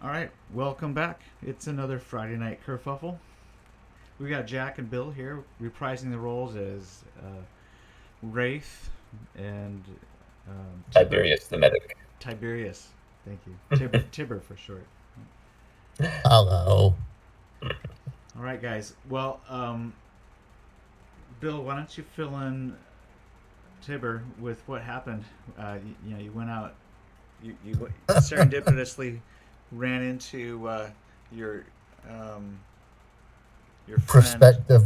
All right, welcome back. It's another Friday night Kerfuffle. We got Jack and Bill here reprising the roles as Wraith and Tiber. Tiberius the medic. Tiberius. Thank you. Tiber for short. Hello. All right, guys. Well, Bill, why don't you fill in Tiber with what happened? You went out. You serendipitously ran into your um, your friend. Prospective,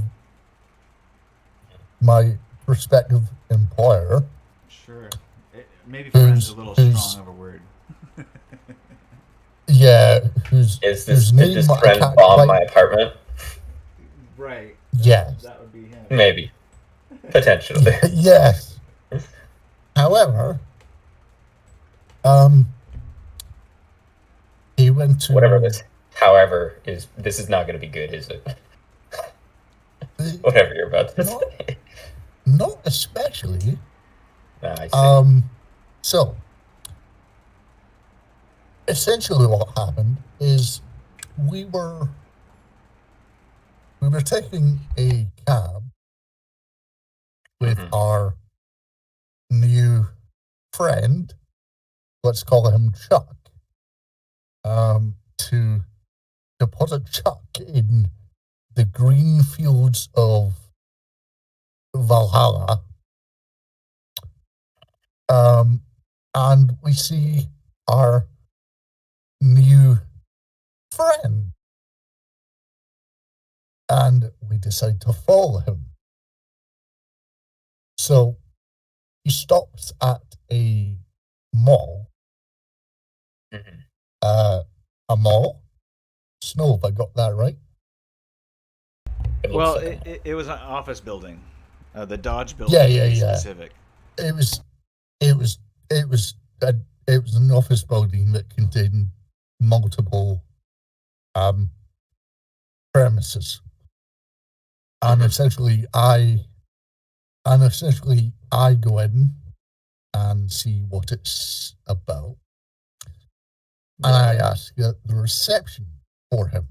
my prospective employer, Sure. Maybe friend's a little strong of a word. yeah, Is whose did name this I friend can't bomb quite, my apartment? Right. yes, That would be him. Maybe. Potentially. yes. However, he went to Whatever this however this is not gonna be good, is it? Whatever you're about to not, say. not especially. I see. So essentially, what happened is we were taking a cab with our new friend, let's call him Chuck, to deposit Chuck in the green fields of Valhalla. And we see our new friend, and we decide to follow him. So he stops at a mall. A mall? Snow, if I got that right. Well, it was an office building, the Dodge building, Yeah, to yeah, be yeah. specific. It was an office building that contained multiple premises, and essentially I go in and see what it's about, and I ask the reception for him,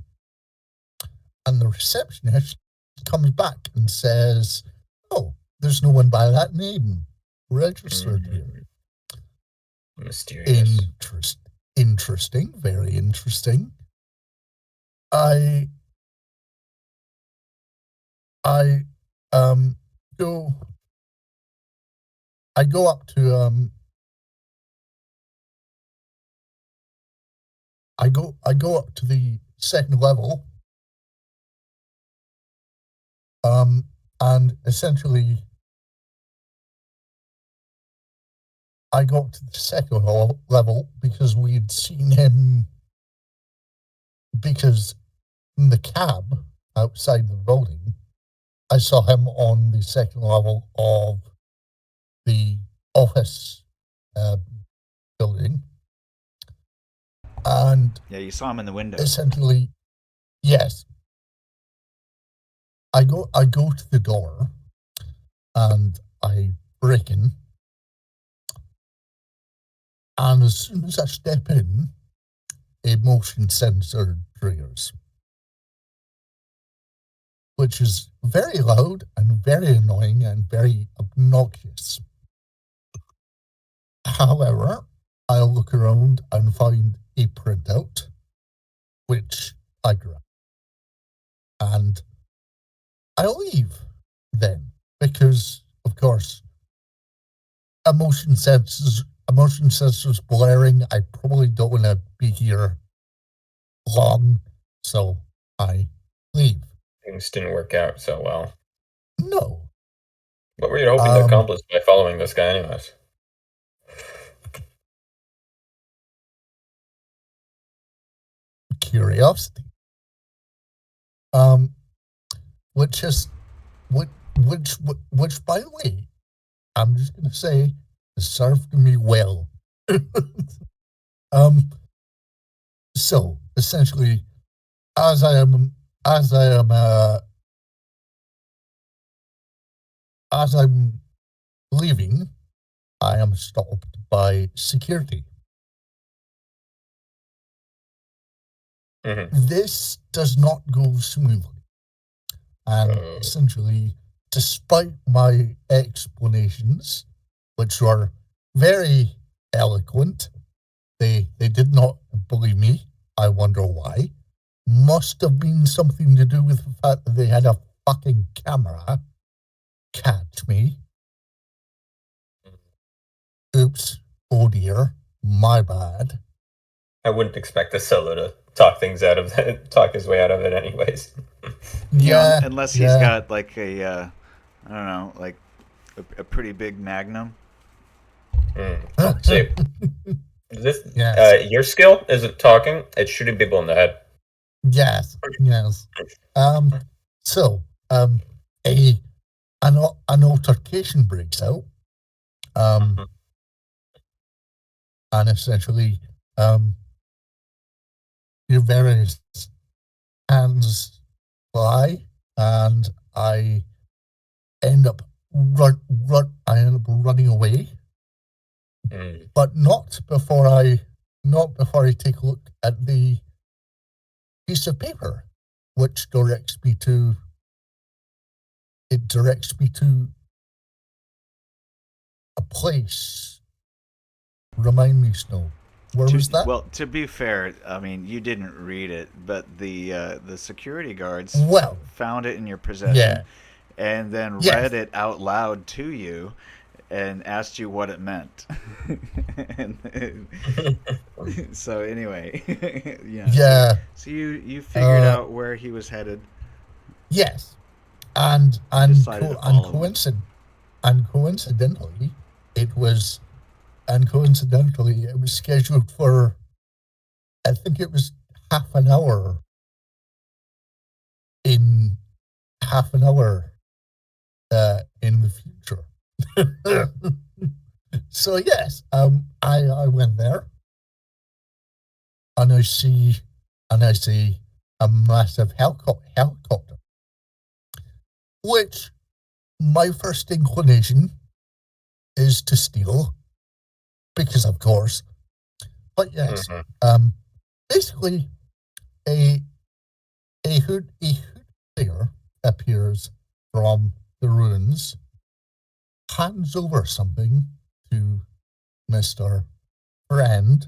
and the receptionist comes back and says, "Oh, there's no one by that name registered here." Mysterious. Interesting, very interesting. I go up to I go up to the second level, and essentially I go up to the second level because we'd seen him, because in the cab outside the building, I saw him on the second level of the office building. And yeah, you saw him in the window. Essentially, yes. I go to the door and I break in. And as soon as I step in, a motion sensor triggers, which is very loud and very annoying and very obnoxious. However, I look around and find a printout, which I grab. And I leave then, because, of course, motion sensors blaring. I probably don't want to be here long, so I leave. Things didn't work out so well. No. What were you hoping to accomplish by following this guy anyways? Curiosity. Which by the way, I'm just gonna say, has served me well. So essentially, as I am as I'm leaving, I am stopped by security. This does not go smoothly. And essentially, despite my explanations, which were very eloquent, they did not believe me. I wonder why. Must have been something to do with the fact that they had a fucking camera catch me. Oops. Oh dear. My bad. I wouldn't expect a solo to talk things out of it, talk his way out of it anyways. Yeah. Unless he's got like a, I don't know, like a pretty big magnum. See, your skill isn't talking; it's shooting people in the head. Yes. So, an altercation breaks out. And essentially, your various hands fly, and I end up running away. But not before I take a look at the piece of paper, which directs me to a place. Remind me, Snow. Where was that? Well, to be fair, I mean, you didn't read it, but the security guards found it in your possession, and then read it out loud to you, and asked you what it meant. So anyway, So you figured out where he was headed. Yes, and coincidentally, it was scheduled for, I think it was half an hour in the future. So yes, I went there, and I see a massive helicopter, which my first inclination is to steal, because of course. But yes, basically, a hood player appears from the ruins, hands over something to Mr. Friend,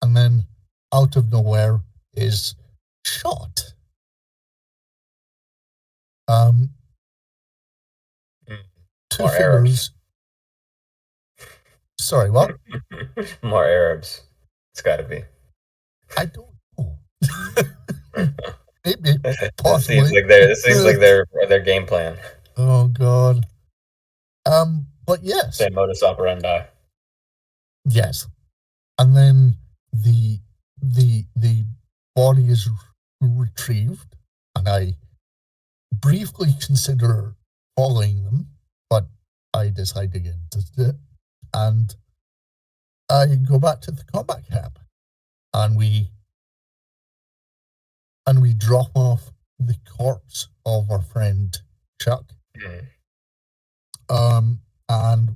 and then out of nowhere is shot. Two figures. Sorry, what? More Arabs. It's got to be. I don't know. Maybe, possibly. This seems like their game plan. Oh God. But yes. Same modus operandi. Yes, and then the body is retrieved, and I briefly consider following them, but I decide against it, and I go back to the combat camp, and we drop off the corpse of our friend Chuck, and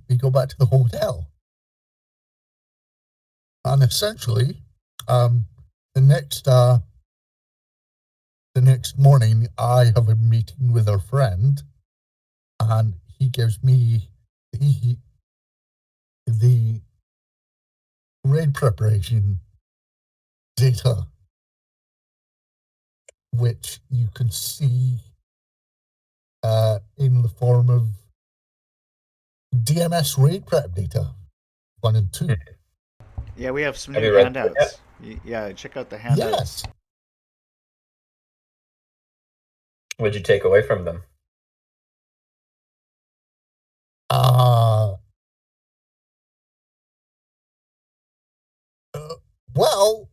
we go back to the hotel, and essentially, the next morning, I have a meeting with our friend, and he gives me the raid preparation data, which you can see in the form of DMS raid prep data 1 and 2. Yeah, we have some new handouts. Yeah, check out the handouts. Yes. What'd you take away from them? Well,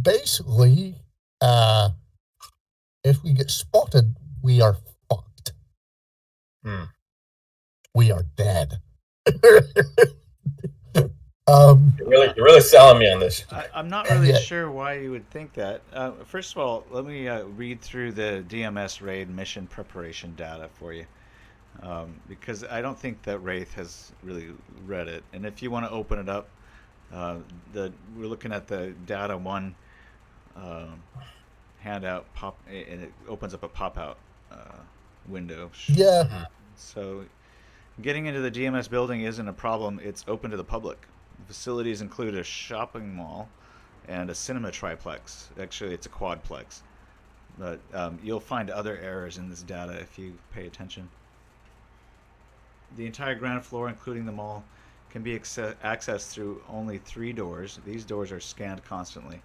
basically, if we get spotted, we are fucked. We are dead. You're really selling me on this. I'm not really sure why you would think that. First of all, let me read through the DMS raid mission preparation data for you, because I don't think that Wraith has really read it. And if you want to open it up, We're looking at the data one handout and it opens up a pop-out window. Yeah. So getting into the GMS building isn't a problem. It's open to the public. The facilities include a shopping mall and a cinema triplex. Actually, it's a quadplex. But you'll find other errors in this data if you pay attention. The entire ground floor, including the mall, can be accessed through only 3 doors. These doors are scanned constantly.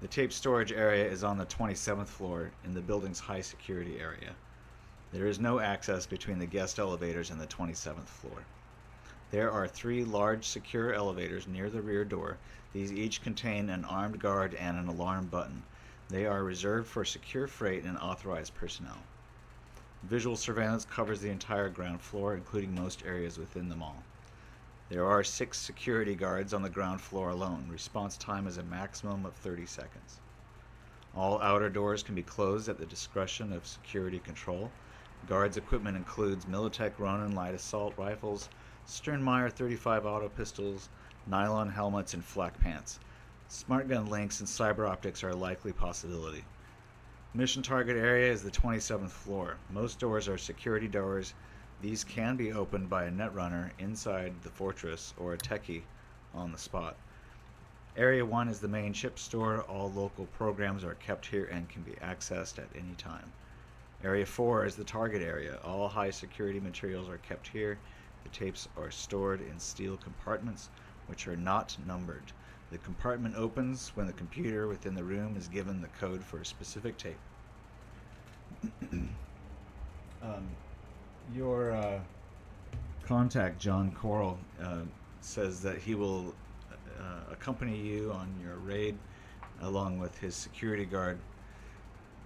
The tape storage area is on the 27th floor in the building's high security area. There is no access between the guest elevators and the 27th floor. There are 3 large secure elevators near the rear door. These each contain an armed guard and an alarm button. They are reserved for secure freight and authorized personnel. Visual surveillance covers the entire ground floor, including most areas within the mall. There are 6 security guards on the ground floor alone. Response time is a maximum of 30 seconds. All outer doors can be closed at the discretion of security control. Guards' equipment includes Militech Ronin light assault rifles, Sternmeyer 35 auto pistols, nylon helmets, and flak pants. Smart gun links and cyber optics are a likely possibility. Mission target area is the 27th floor. Most doors are security doors. These can be opened by a netrunner inside the fortress or a techie on the spot. Area 1 is the main chip store. All local programs are kept here and can be accessed at any time. Area 4 is the target area. All high security materials are kept here. The tapes are stored in steel compartments, which are not numbered. The compartment opens when the computer within the room is given the code for a specific tape. Your contact, John Coral, says that he will accompany you on your raid along with his security guard,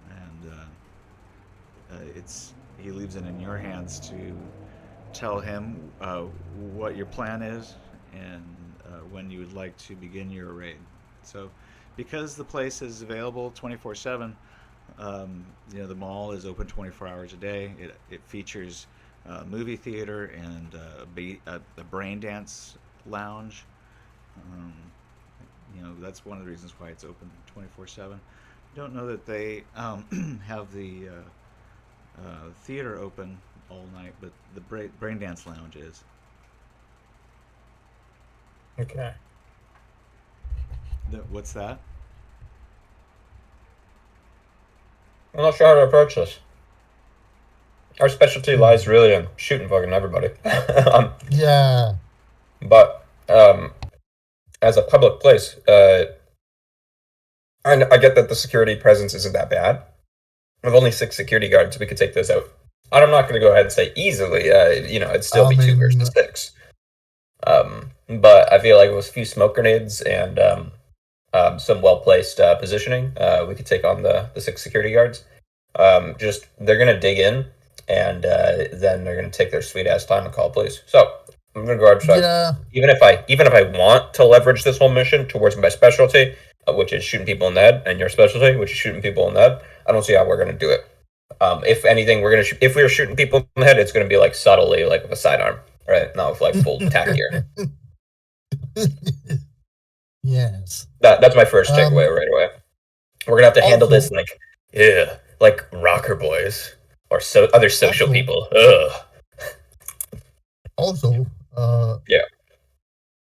and he leaves it in your hands to tell him what your plan is and when you would like to begin your raid. So, because the place is available 24/7, the mall is open 24 hours a day. It features a movie theater and a brain dance lounge. That's one of the reasons why it's open 24/7. I don't know that they have the theater open all night, but the brain dance lounge is. Okay. What's that? I'm not sure how to approach this. Our specialty lies really in shooting fucking everybody. Yeah. But as a public place, I get that the security presence isn't that bad. With only 6 security guards, we could take those out. I'm not going to go ahead and say easily. It'd still be 2 versus 6. But I feel like with a few smoke grenades and some well-placed positioning, we could take on the 6 security guards. They're going to dig in, and then they're going to take their sweet-ass time and call police. So I'm going to go ahead and start. Yeah. Even if I want to leverage this whole mission towards my specialty, which is shooting people in the head, and your specialty, which is shooting people in the head, I don't see how we're going to do it. If anything, if we're shooting people in the head, it's going to be like subtly, like with a sidearm, right? Not with like full attack gear. Yes. That's my first takeaway right away. We're gonna have to handle this like rocker boys or other social people. Ugh. Also, yeah.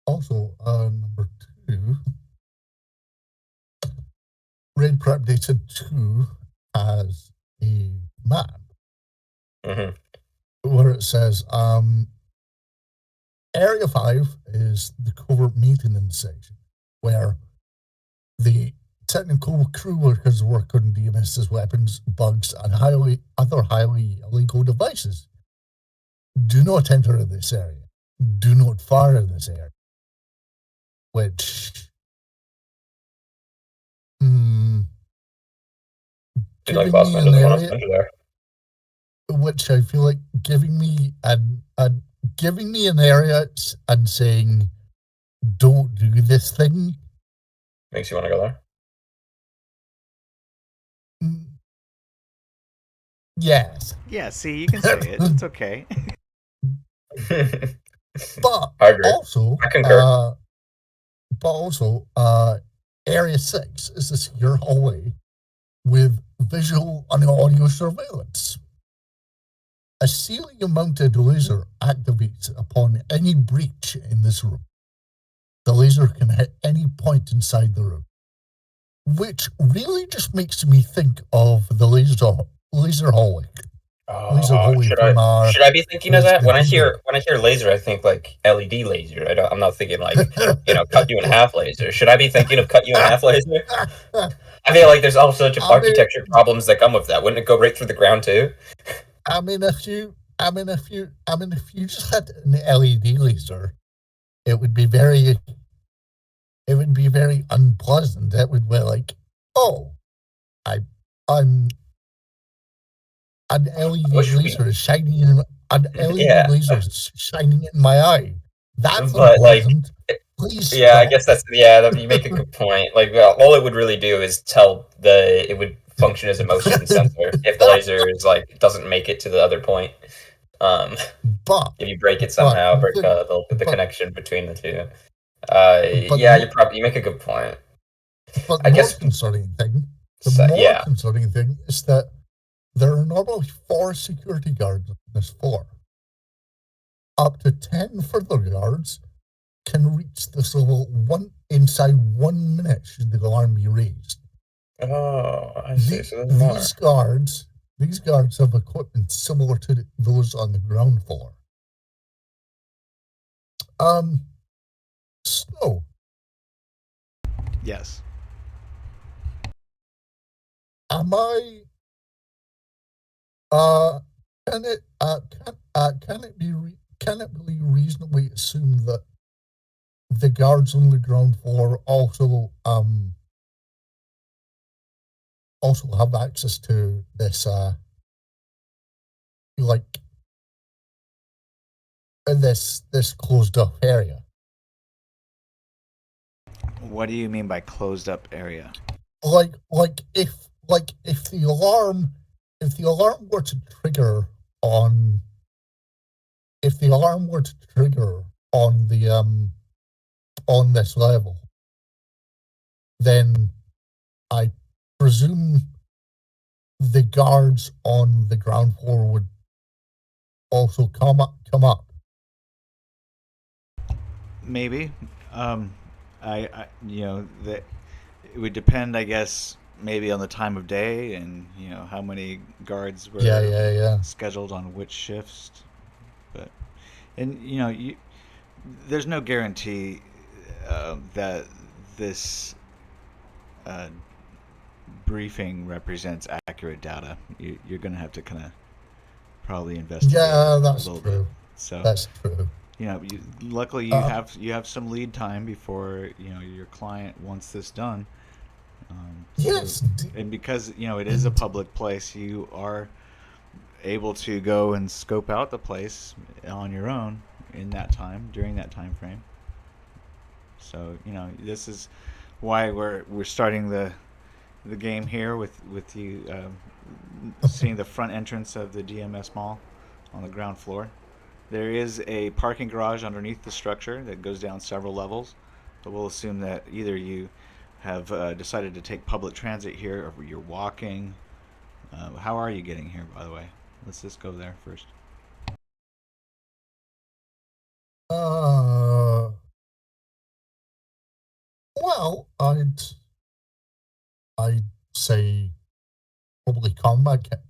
Also, number 2, Raid Prep Data 2 has a map where it says Area 5 is the covert maintenance section, where the technical crew workers work on DMS's weapons, bugs, and other highly illegal devices. Do not enter this area. Do not fire this area. Which... like boss man doesn't want us to enter there. Which I feel like giving me an area and saying, don't do this thing. Makes you want to go there? Yes. Yeah, see, you can say it. It's okay. But I agree. also, I concur. but also, Area 6 is a secure hallway with visual and audio surveillance. A ceiling-mounted laser activates upon any breach in this room. The laser can hit any point inside the room, which really just makes me think of the laser hallway. Should I be thinking of that? When I hear laser, I think like LED laser. I'm not thinking like cut you in half laser. Should I be thinking of cut you in half laser? I feel like there's all sorts of architecture problems that come with that. Wouldn't it go right through the ground too? If you just had an LED laser, it would be very unpleasant. It would be like, oh, I'm an LED laser shining in laser shining in my eye. That's unpleasant. Please stop. I guess you make a good point. Like, all it would really do is it would function as a motion sensor if the laser is like doesn't make it to the other point. If you break it somehow, break the connection between the two. You make a good point. But the more concerning thing is that there are normally 4 security guards on this floor. Up to 10 further guards can reach this level inside 1 minute should the alarm be raised. Oh, I see. So there's more. These guards have equipment similar to those on the ground floor. Snow. Yes. Am I? Can it be reasonably assumed that the guards on the ground floor also have access to this this closed up area? What do you mean by closed up area? Like if the alarm were to trigger on on this level, then I presume the guards on the ground floor would also come up. Maybe. That it would depend, I guess, maybe on the time of day and how many guards were scheduled on which shifts. But there's no guarantee that this briefing represents accurate data. You're going to have to kind of probably investigate. Yeah, that's a little true. bit. So that's true. Luckily you have some lead time before your client wants this done. Yes, and because it is a public place, you are able to go and scope out the place on your own during that time frame. So this is why we're starting the game here with you seeing the front entrance of the DMS mall on the ground floor. There is a parking garage underneath the structure that goes down several levels, but we'll assume that either you have decided to take public transit here or you're walking. How are you getting here, by the way? Let's just go there first. Well, I'd say probably combat camp.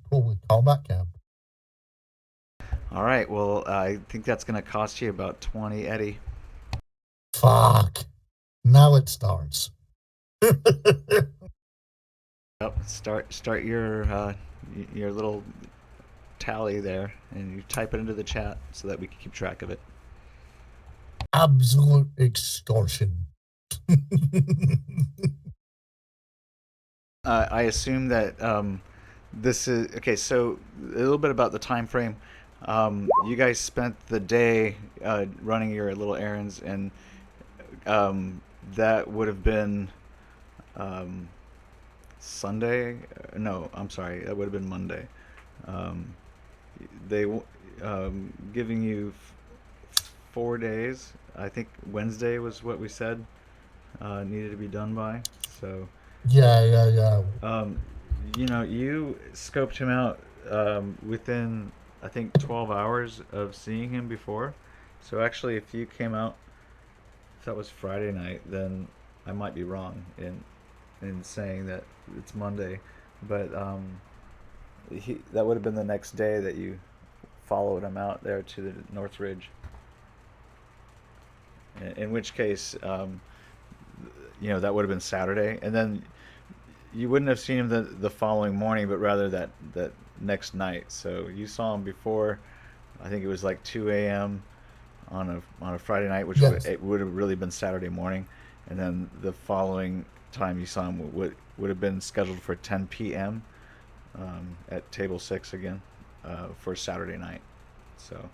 All right. Well, I think that's going to cost you about 20 eddy. Fuck. Now it starts. Yep. Start your little tally there, and you type it into the chat so that we can keep track of it. Absolute extortion. I assume that this is okay. So a little bit about the time frame. You guys spent the day running your little errands, and that would have been Sunday. No, I'm sorry. That would have been Monday. They giving you 4 days. I think Wednesday was what we said needed to be done by. So, Yeah. you know, you scoped him out within, I think, 12 hours of seeing him before. So actually, if you came out, if that was Friday night, then I might be wrong in saying that it's Monday, but that would have been the next day that you followed him out there to the North Ridge. In which case, you know, that would have been Saturday, and then you wouldn't have seen him the following morning, but rather that next night. So you saw him before. I think it was like 2 a.m. On a Friday night, which Yes. it would have really been Saturday morning, and then the following time you saw him would have been scheduled for 10 p.m. At table 6 again for Saturday night. So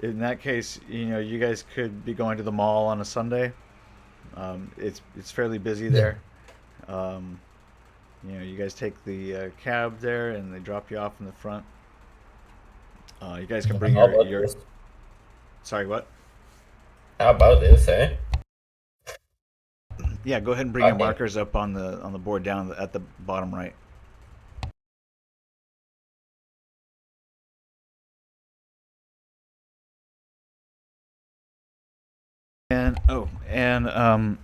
in that case, you know, you guys could be going to the mall on a Sunday. It's fairly busy Yeah. there. Um, you know, you guys take the cab there, and they drop you off in the front. You guys can bring How about your. this? Sorry, what? How about this, eh? Yeah, go ahead and bring your Okay. markers up on the board down at the bottom right. And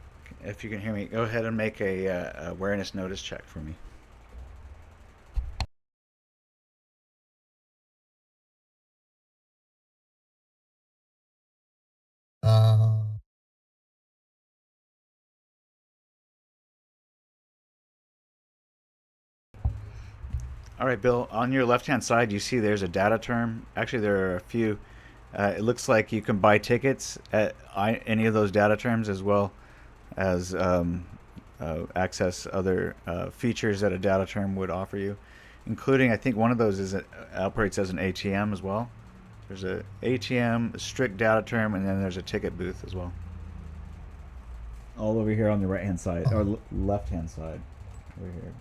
if you can hear me, go ahead and make a awareness notice check for me. Uh, All right, Bill. On your left-hand side, you see there's a data term. Actually, there are a few. It looks like you can buy tickets at any of those data terms, as well as access other features that a data term would offer you, including, I think, one of those operates as an ATM as well. There's a ATM, a strict data term, and then there's a ticket booth as well. All over here on the right-hand side or left-hand side, over here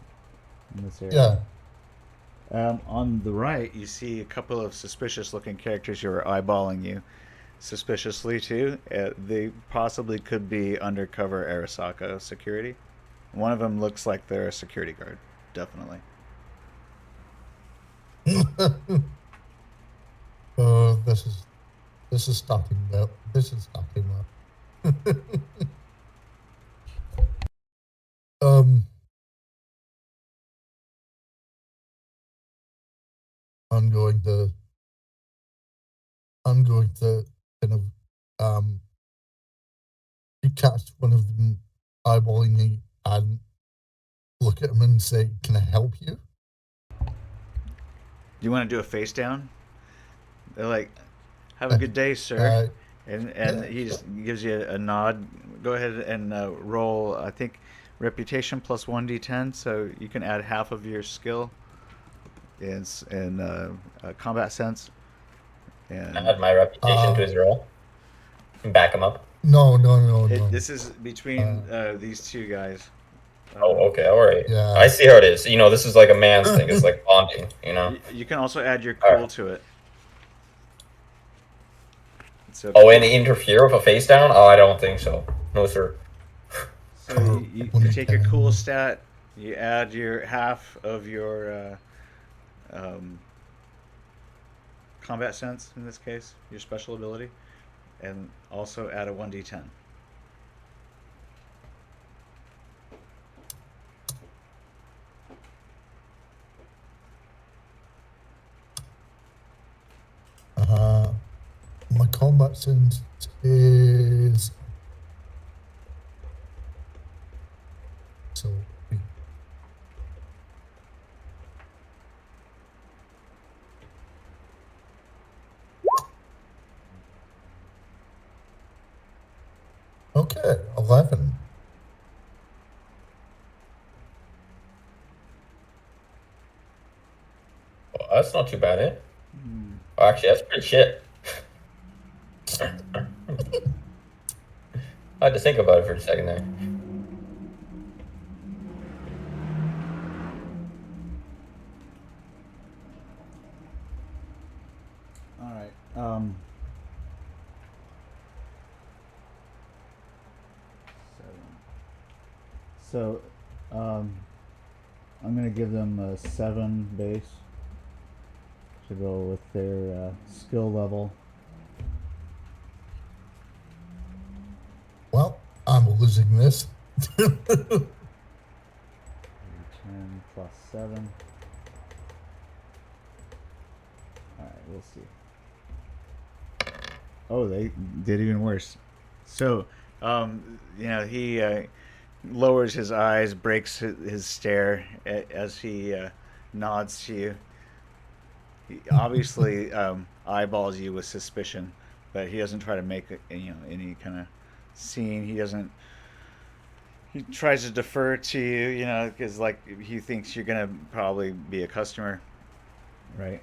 in this area. yeah. On the right, you see a couple of suspicious-looking characters who are eyeballing you suspiciously too. They possibly could be undercover Arasaka security. One of them looks like they're a security guard, definitely. This is starting well. This is starting well. um, I'm going to kind of you catch one of them eyeballing me and look at him and say, "Can I help you?" Do you want to do a face down? They're like, "Have a Uh, good day, sir," and yeah, he sure. just gives you a nod. Go ahead and roll. I think reputation plus 1d10, so you can add half of your skill in combat sense. And Add my reputation to Uh, his role and back him up. no. this is between Uh, these two guys. Oh, Um, okay, all right. I yeah. see how it is. You know, this is like a man's thing. It's like bonding. You know. you can also add your All cool right. to it. So Oh, cool. any interfere with a face down? Oh, I don't think so. No, sir. So you take your cool stat, you add your half of your um, combat sense in this case, your special ability, and also add a 1d10. Uh, my combat sense is so. Okay, 11. Well, that's not too bad, eh? Oh, actually, that's pretty shit. I had to think about it for a second there. All right. So, I'm gonna give them a 7 base to go with their skill level. Well, I'm losing this. 10 plus 7. Alright, we'll see. Oh, they did even worse. So, he lowers his eyes, breaks his stare as he nods to you. He obviously eyeballs you with suspicion, but he doesn't try to make any kind of scene. He doesn't. He tries to defer to you, because like he thinks you're gonna probably be a customer, right?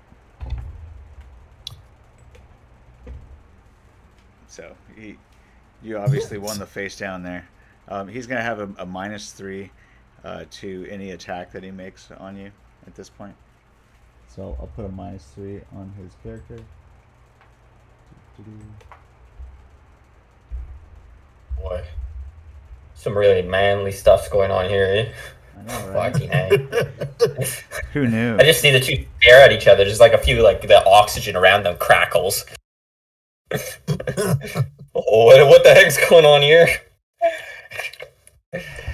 So you obviously won the face down there. He's gonna have a -3 to any attack that he makes on you at this point. So I'll put a -3 on his character. Boy, some really manly stuff's going on here. Eh? I know, right? Fucking A. Who knew? I just see the two stare at each other. Just like a few, like the oxygen around them crackles. What the heck's going on here?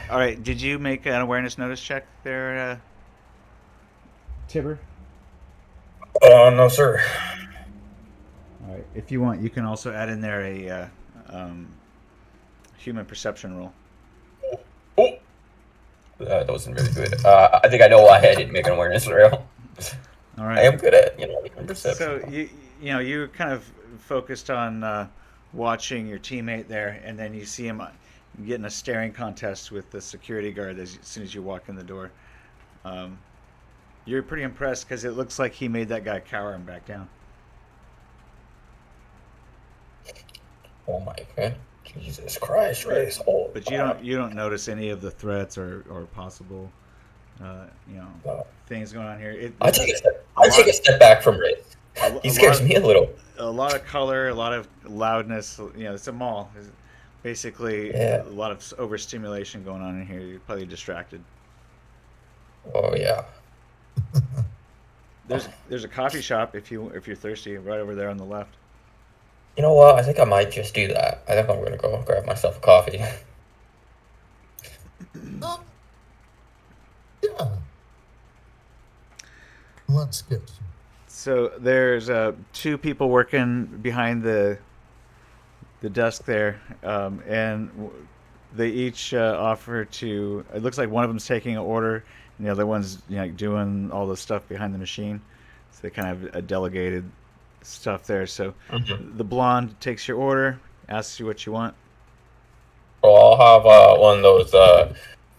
All right, did you make an awareness notice check there, Tiber? No, sir. All right, if you want, you can also add in there a human perception roll. Oh, that wasn't really good. I think I know why I didn't make an awareness roll. All right, I am good at human perception. So you're kind of focused on watching your teammate there, and then you see him getting a staring contest with the security guard as soon as you walk in the door. You're pretty impressed because it looks like he made that guy cower and back down. Oh my god, Jesus Christ, Wraith! Oh, But you don't notice any of the threats or possible things going on here. I take a step back from Wraith. He scares me a little. A lot of color, a lot of loudness. It's a mall. It's basically a lot of overstimulation going on in here. You're probably distracted. Oh yeah. There's a coffee shop if you're thirsty, right over there on the left. You know what? I think I might just do that. I think I'm gonna go grab myself a coffee. Yeah. Let's get some. So there's 2 people working behind the desk there, and they each offer to. It looks like one of them's taking an order, and the other one's doing all the stuff behind the machine. So they kind of have a delegated stuff there. So the blonde takes your order, asks you what you want. Well, I'll have one of those,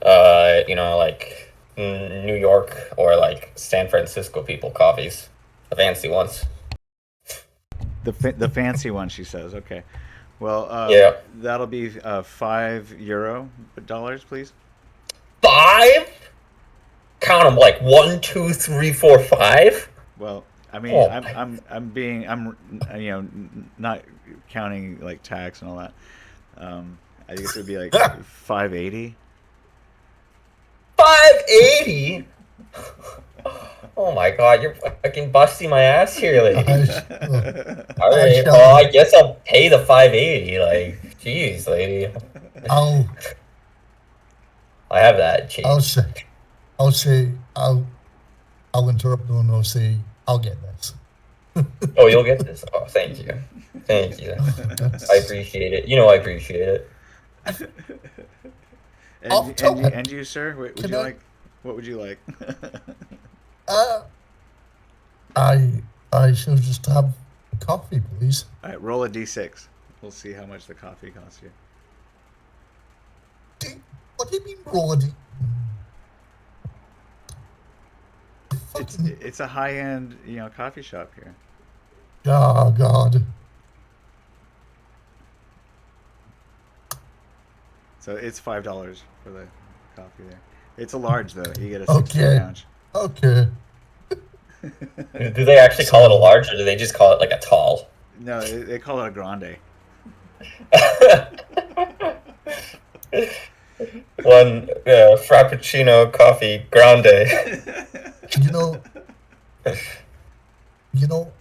like New York or like San Francisco people coffees, the fancy ones. The fancy one, she says. Okay. Well, yeah. That'll be €5, please. 5? Count them like 1, 2, 3, 4, 5. Well, I mean, I'm not counting like tax and all that. I guess it would be like 580. 580? Oh my god, you're fucking busting my ass here, lady. Alright, well, I guess I'll pay the 580. Like, jeez, lady. I have that change. I'll interrupt and I'll say, I'll get this. Oh, you'll get this? Oh, thank you. Thank you. I appreciate it. I appreciate it. And you, sir? What would you like? I shall just have a coffee, please. All right, roll a d6. We'll see how much the coffee costs you. What do you mean roll a d? It's a high-end, coffee shop here. Oh God. So it's $5 for the coffee there. It's a large though. You get a 16 ounce. Okay. Do they actually call it a large, or do they just call it like a tall? No, they call it a grande. One frappuccino coffee grande.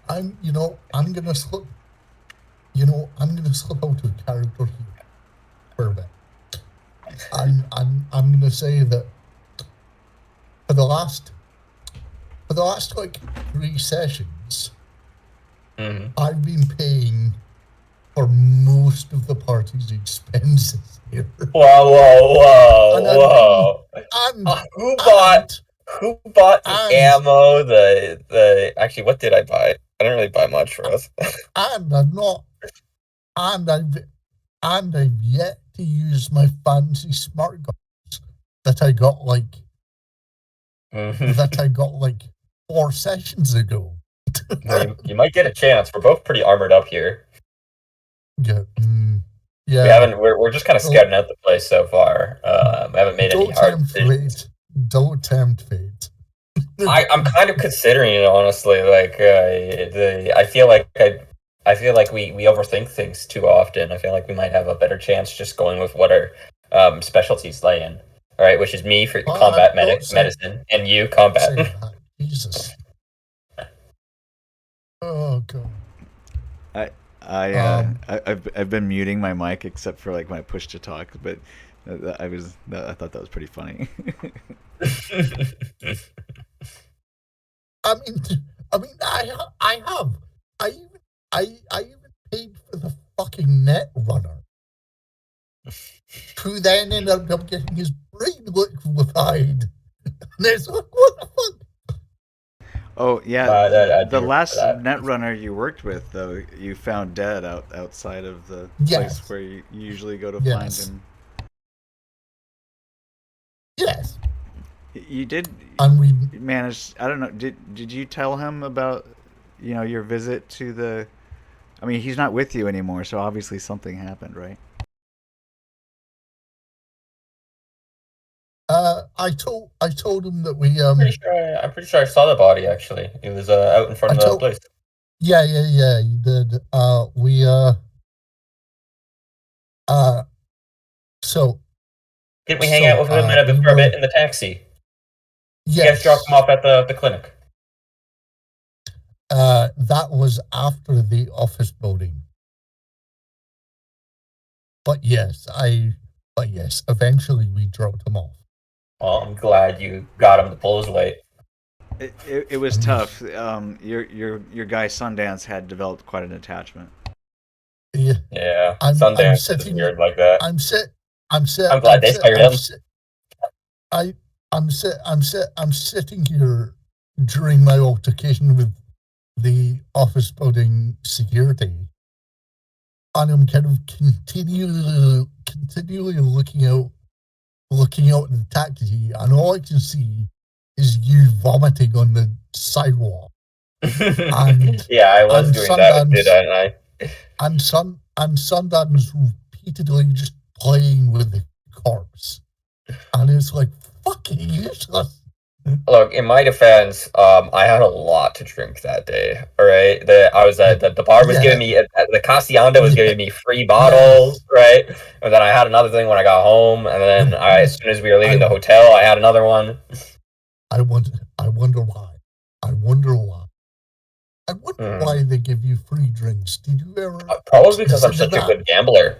I'm gonna slip. I'm gonna slip out of character here for a bit. I'm gonna say that for the last like 3 sessions, I've been paying for most of the party's expenses here. Whoa! Who bought the ammo? The actually, what did I buy? I didn't really buy much for us. I've yet to use my fancy smart guns that I got like 4 sessions ago. You might get a chance. We're both pretty armored up here. Yeah. We're just kind of scouting out the place so far. We haven't made any hard decisions. Don't tempt fate. I'm kind of considering it, honestly. Like, I feel like we overthink things too often. I feel like we might have a better chance just going with what our specialties lay in. All right, which is me for combat medicine, and you combat. Jesus. Oh god. I've been muting my mic except for like my push to talk, but I thought that was pretty funny. I even paid for the fucking net runner, who then ended up getting his brain liquefied. And it's like, what the fuck? Oh yeah, the last netrunner you worked with, though, you found dead outside of the place where you usually go to find him. Yes. You did manage. I don't know. Did you tell him about your visit to the? I mean, he's not with you anymore, so obviously something happened, right? I told him that we I'm pretty sure I saw the body actually. It was out in front of the place. Yeah, you did. So did we hang out with him for a bit in the taxi? Yes. You guys dropped him off at the clinic. That was after the office building. But yes, eventually we dropped him off. Well, I'm glad you got him to pull his weight. It was tough. Your guy Sundance had developed quite an attachment. Yeah. Sundance is weird like that. I'm glad they fired him. I'm sitting here during my altercation with the office building security, and I'm kind of continually looking out in the taxi, and all I can see is you vomiting on the sidewalk. Yeah, I was doing that, didn't I? And Sundance repeatedly just playing with the corpse, and it's like fucking useless. Look, in my defense, I had a lot to drink that day. All right, the bar was giving me the Casianda was giving me free bottles, right? And then I had another thing when I got home, and then as soon as we were leaving the hotel, I had another one. I wonder why. I wonder why they give you free drinks. Did you ever? Probably because I'm such a good gambler.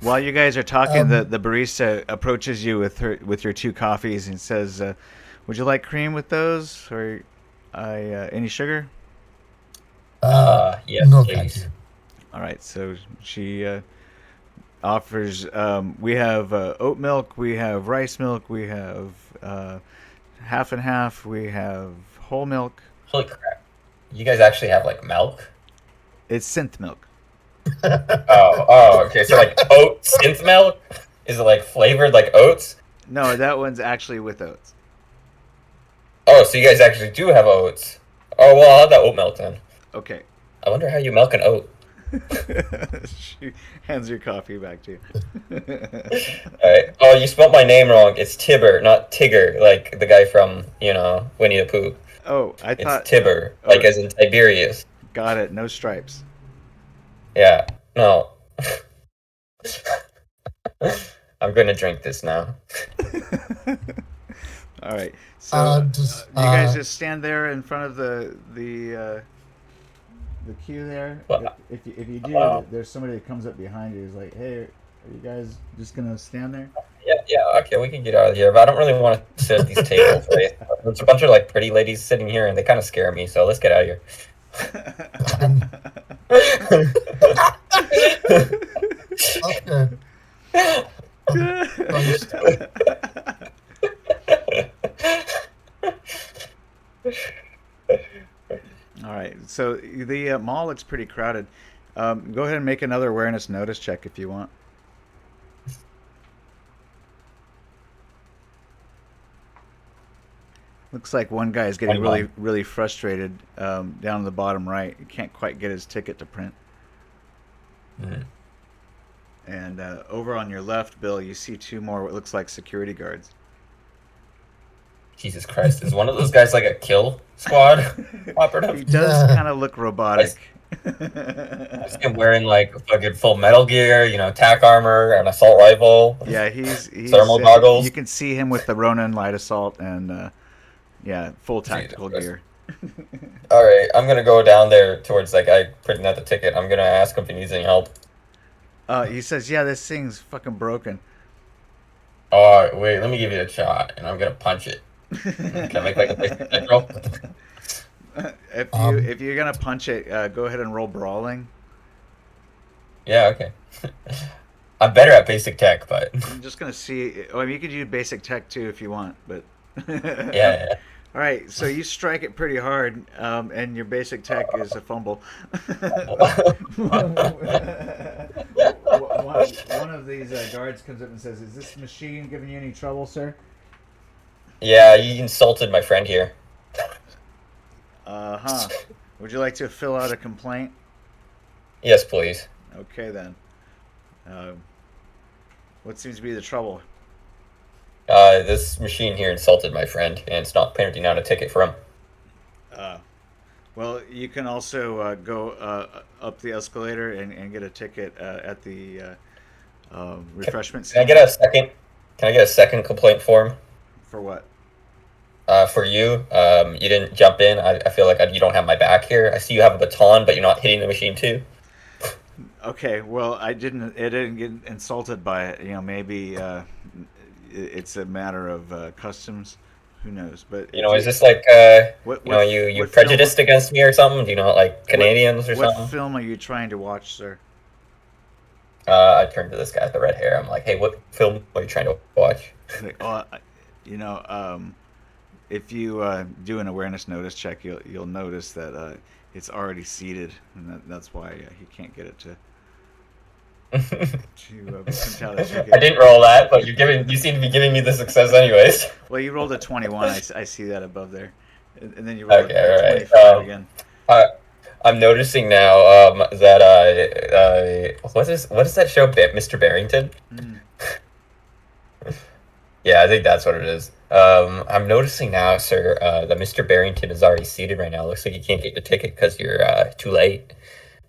While you guys are talking, the barista approaches you with your 2 coffees and says, "Would you like cream with those, or any sugar?" Yes, no, please. thank you. All right, so she offers. We have oat milk, we have rice milk, we have half and half, we have whole milk. Holy crap! You guys actually have like milk? It's synth milk. Okay. So like oat synth milk? Is it like flavored like oats? No, that one's actually with oats. Oh, so you guys actually do have oats. Oh, well, I'll have that oat milk then. Okay. I wonder how you milk an oat. She hands your coffee back to you. Alright. Oh, you spelled my name wrong. It's Tiber, not Tigger, like the guy from, Winnie the Pooh. Oh, I thought... It's Tiber, like as in Tiberius. Got it. No stripes. Yeah. No. I'm going to drink this now. All right. So Just, you guys just stand there in front of the queue there. Well, If you do, there's somebody that comes up behind you. Who's like, "Hey, are you guys just gonna stand there?" yeah, okay, we can get out of here, but I don't really want to sit at these tables, right? There's a bunch of like pretty ladies sitting here, and they kind of scare me. So let's get out of here. All right. So the mall looks pretty crowded. Go ahead and make another awareness notice check if you want. Looks like one guy is getting really frustrated down in the bottom right. He can't quite get his ticket to print. Mm. And over on your left, Bill, you see two more what looks like security guards. Jesus Christ. Is one of those guys like a kill squad operative? He does kind of look robotic. I see him wearing like fucking full metal gear, you know, tack armor, an assault rifle. Yeah, he's thermal goggles. You can see him with the Ronin light assault and yeah, full tactical gear. All right, I'm gonna go down there towards that guy printing out the ticket. I'm gonna ask him if he needs any help. He says, "Yeah, this thing's fucking broken." Oh, wait, let me give you a shot, and I'm gonna punch it. Can I make like a big roll? If you're gonna punch it, go ahead and roll brawling. Yeah, okay. I'm better at basic tech, but I'm just gonna see. I mean, you could use basic tech too if you want, but yeah. All right, so you strike it pretty hard, and your basic tech is a fumble. One of these guards comes up and says, "Is this machine giving you any trouble, sir?" Yeah, you insulted my friend here. Would you like to fill out a complaint? Yes, please. Okay, then. What seems to be the trouble? This machine here insulted my friend, and it's not printing out a ticket for him. Well, you can also go up the escalator and get a ticket at the refreshment Can I stand. get a second? Can I get a second complaint form? For what? For you, you didn't jump in. I feel like you don't have my back here. I see you have a baton, but you're not hitting the machine too. Okay, well, I didn't get insulted by it. You know, maybe it's a matter of customs. Who knows? But you know, is this like you prejudiced against me or something? Do you not like Canadians or something? What film are you trying to watch, sir? I turned to this guy with the red hair. I'm like, hey, what film are you trying to watch? If you do an awareness notice check, you'll notice that it's already seated, and that's why he can't get it to print out a ticket. I didn't roll that, but you seem to be giving me the success anyways. Well, you rolled a 21. I see that above there, and then you rolled a 25 again. I'm noticing now that what is that show, Mr. Barrington? Mm. Yeah, I think that's what it is. I'm noticing now, sir, that Mr. Barrington is already seated right now. Looks like you can't get the ticket because you're too late.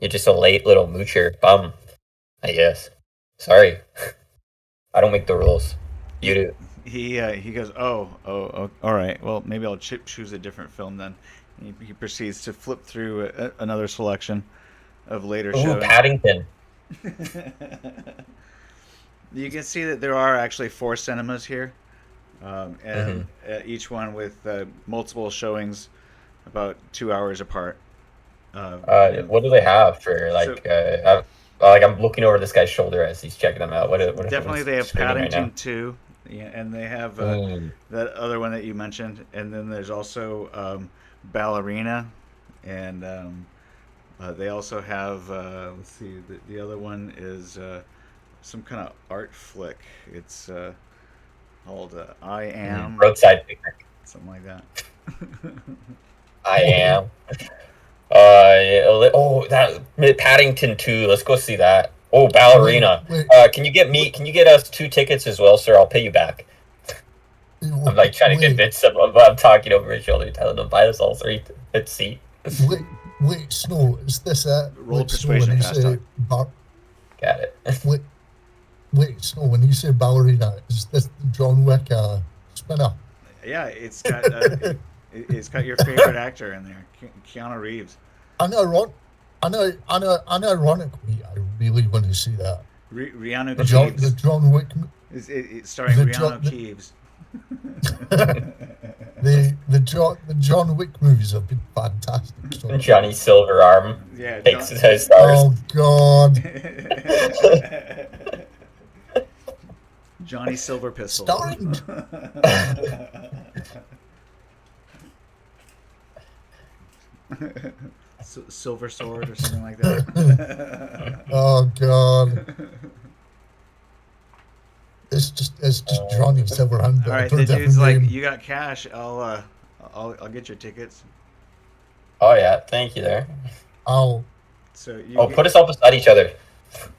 You're just a late little moocher bum, I guess. Sorry. I don't make the rules. You do. He goes, oh, all right. Well, maybe I'll choose a different film then. And he proceeds to flip through another selection of later shows. Paddington. You can see that there are actually 4 cinemas here, and each one with multiple showings, about 2 hours apart. What do they have for like? I'm looking over this guy's shoulder as he's checking them out. What definitely they have Paddington 2, yeah, and they have that other one that you mentioned, and then there's also Ballerina, and they also have let's see, the other one is some kind of art flick. It's called I Am Roadside Picnic, something like that. I Am. That Paddington 2. Let's go see that. Oh, Ballerina. Wait. Can you get us 2 tickets as well, sir? I'll pay you back. I'm like trying to convince him, but I'm talking over his shoulder, telling him buy us all 3 seat. Wait, Snow, is this roll persuasion past time? Got it. Wait, so when you say ballerina, is this the John Wick spinner? Yeah, it's got your favorite actor in there, Keanu Reeves. Unironically, I really want to see that. Rihanna The Keeves. John Wick. It's starring Rihanna Keeves. The John Wick movies have been fantastic. So. Johnny Silverarm Yeah, takes his stars. Oh God. Johnny Silver Pistol. Starring. Silver Sword or something like that. Oh God. It's just Johnny Silverhand. All right, the dude's like, "You got cash? I'll get your tickets." Oh yeah, thank you there. Oh. So put us all beside each other.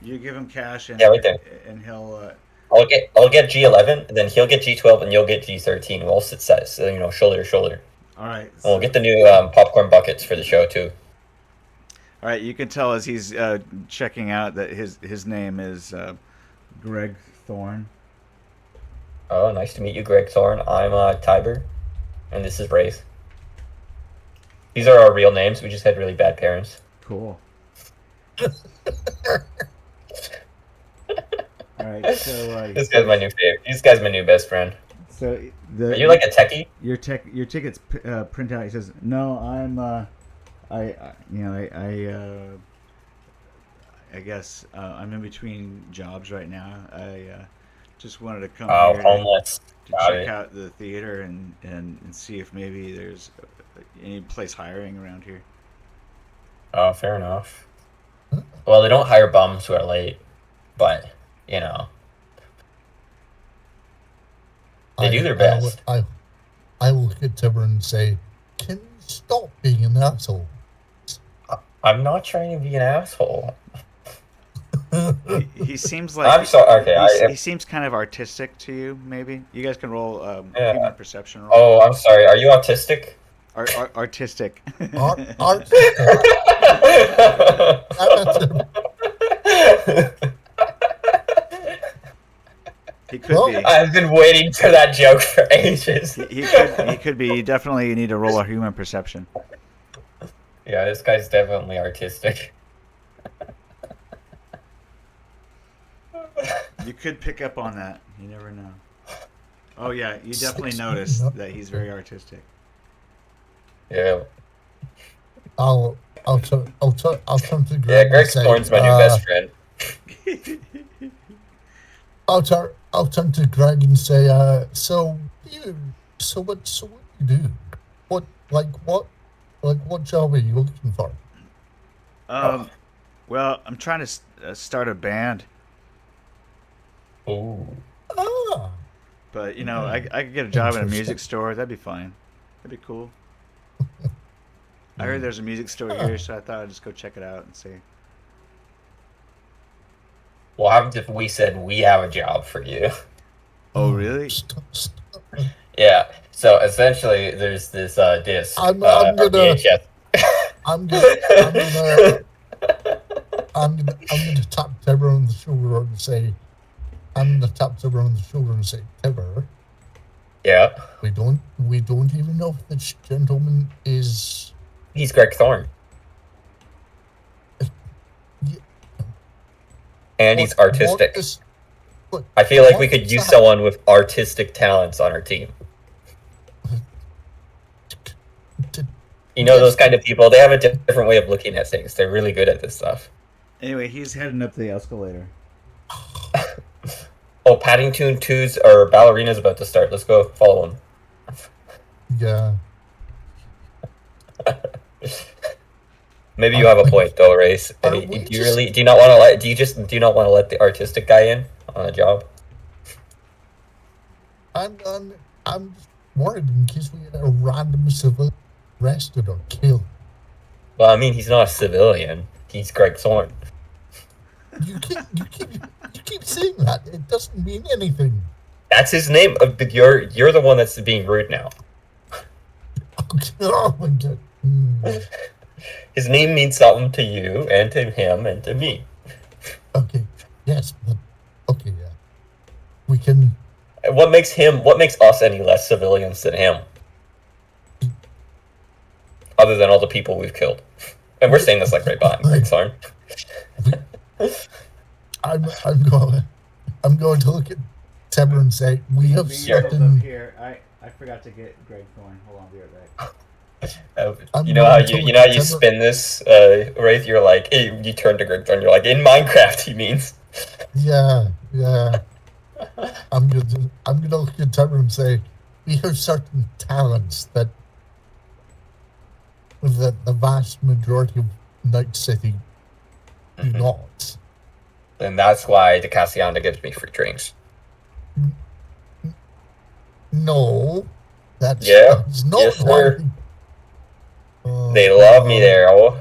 You give him cash, and yeah, right there. And he'll. I'll get G11, and then he'll get G12, and you'll get G13. We'll sit shoulder to shoulder. All right. So, we'll get the new popcorn buckets for the show too. All right, you can tell as he's checking out that his name is Greg Thorne. Oh, nice to meet you, Greg Thorne. I'm Tiber, and this is Wraith. These are our real names. We just had really bad parents. Cool. All right, so this guy's my new favorite. This guy's my new best friend. So are you like a techie? Your tickets print out. He says, "No, I'm I guess I'm in between jobs right now. I just wanted to come here homeless. to check out the theater and see if maybe there's any place hiring around here." Oh, fair enough. Well, they don't hire bums who are late, but you know, they do their best. I will look at Tiber and say, "Can you stop being an asshole?" I'm not trying to be an asshole. He seems like I'm sorry. Okay, he seems kind of artistic to you. Maybe you guys can roll human perception roll. Oh, I'm sorry. Are you autistic? Artistic. He could be. I've been waiting for that joke for ages. He could be. You definitely need to roll a human perception. Yeah, this guy's definitely artistic. You could pick up on that. You never know. Oh yeah, you definitely notice that he's very artistic. Yeah. I'll turn to Greg. Yeah, Greg Thorne's my new best friend. I'll turn to Greg and say, so what do you do? What job are you looking for? Well, I'm trying to start a band. Ooh. Ah. But you know, I could get a job in a music store. That'd be fine. That'd be cool. I heard there's a music store here, so I thought I'd just go check it out and see. What happens if we said we have a job for you? Oh, really? Yeah. So essentially, there's this disc. I'm gonna tap Tiber on the shoulder and say, Tiber. Yeah. We don't even know if this gentleman is. He's Greg Thorne. And he's artistic. I feel like we could use someone with artistic talents on our team. You know, those kind of people, they have a different way of looking at things. They're really good at this stuff. Anyway, he's heading up the escalator. Oh, Paddington 2's or Ballerina's about to start. Let's go follow him. Yeah. Maybe you have a point though, Race. Do you not want to let the artistic guy in on a job? I'm worried in case we get a random civilian arrested or killed. Well, I mean, he's not a civilian. He's Greg Thorne. You keep saying that. It doesn't mean anything. That's his name. You're the one that's being rude now. Oh my God. His name means something to you and to him and to me. Okay. Yes. But, okay. Yeah. We can. What makes us any less civilians than him? Other than all the people we've killed. And we're saying this like right behind Greg's arm. I'm going to look at Tiber and say, we have certain... Here. I forgot to get Greg going. Hold on, I'll be right back. You know how you spin this, Wraith? You're like, hey, you turn to Greg and you're like, in Minecraft, he means. Yeah. I'm gonna look at Tiber and say, we have certain talents that the vast majority of Night City do not. And that's why the Cassianda gives me free drinks. No, that's not yes, why. They love me there. Oh.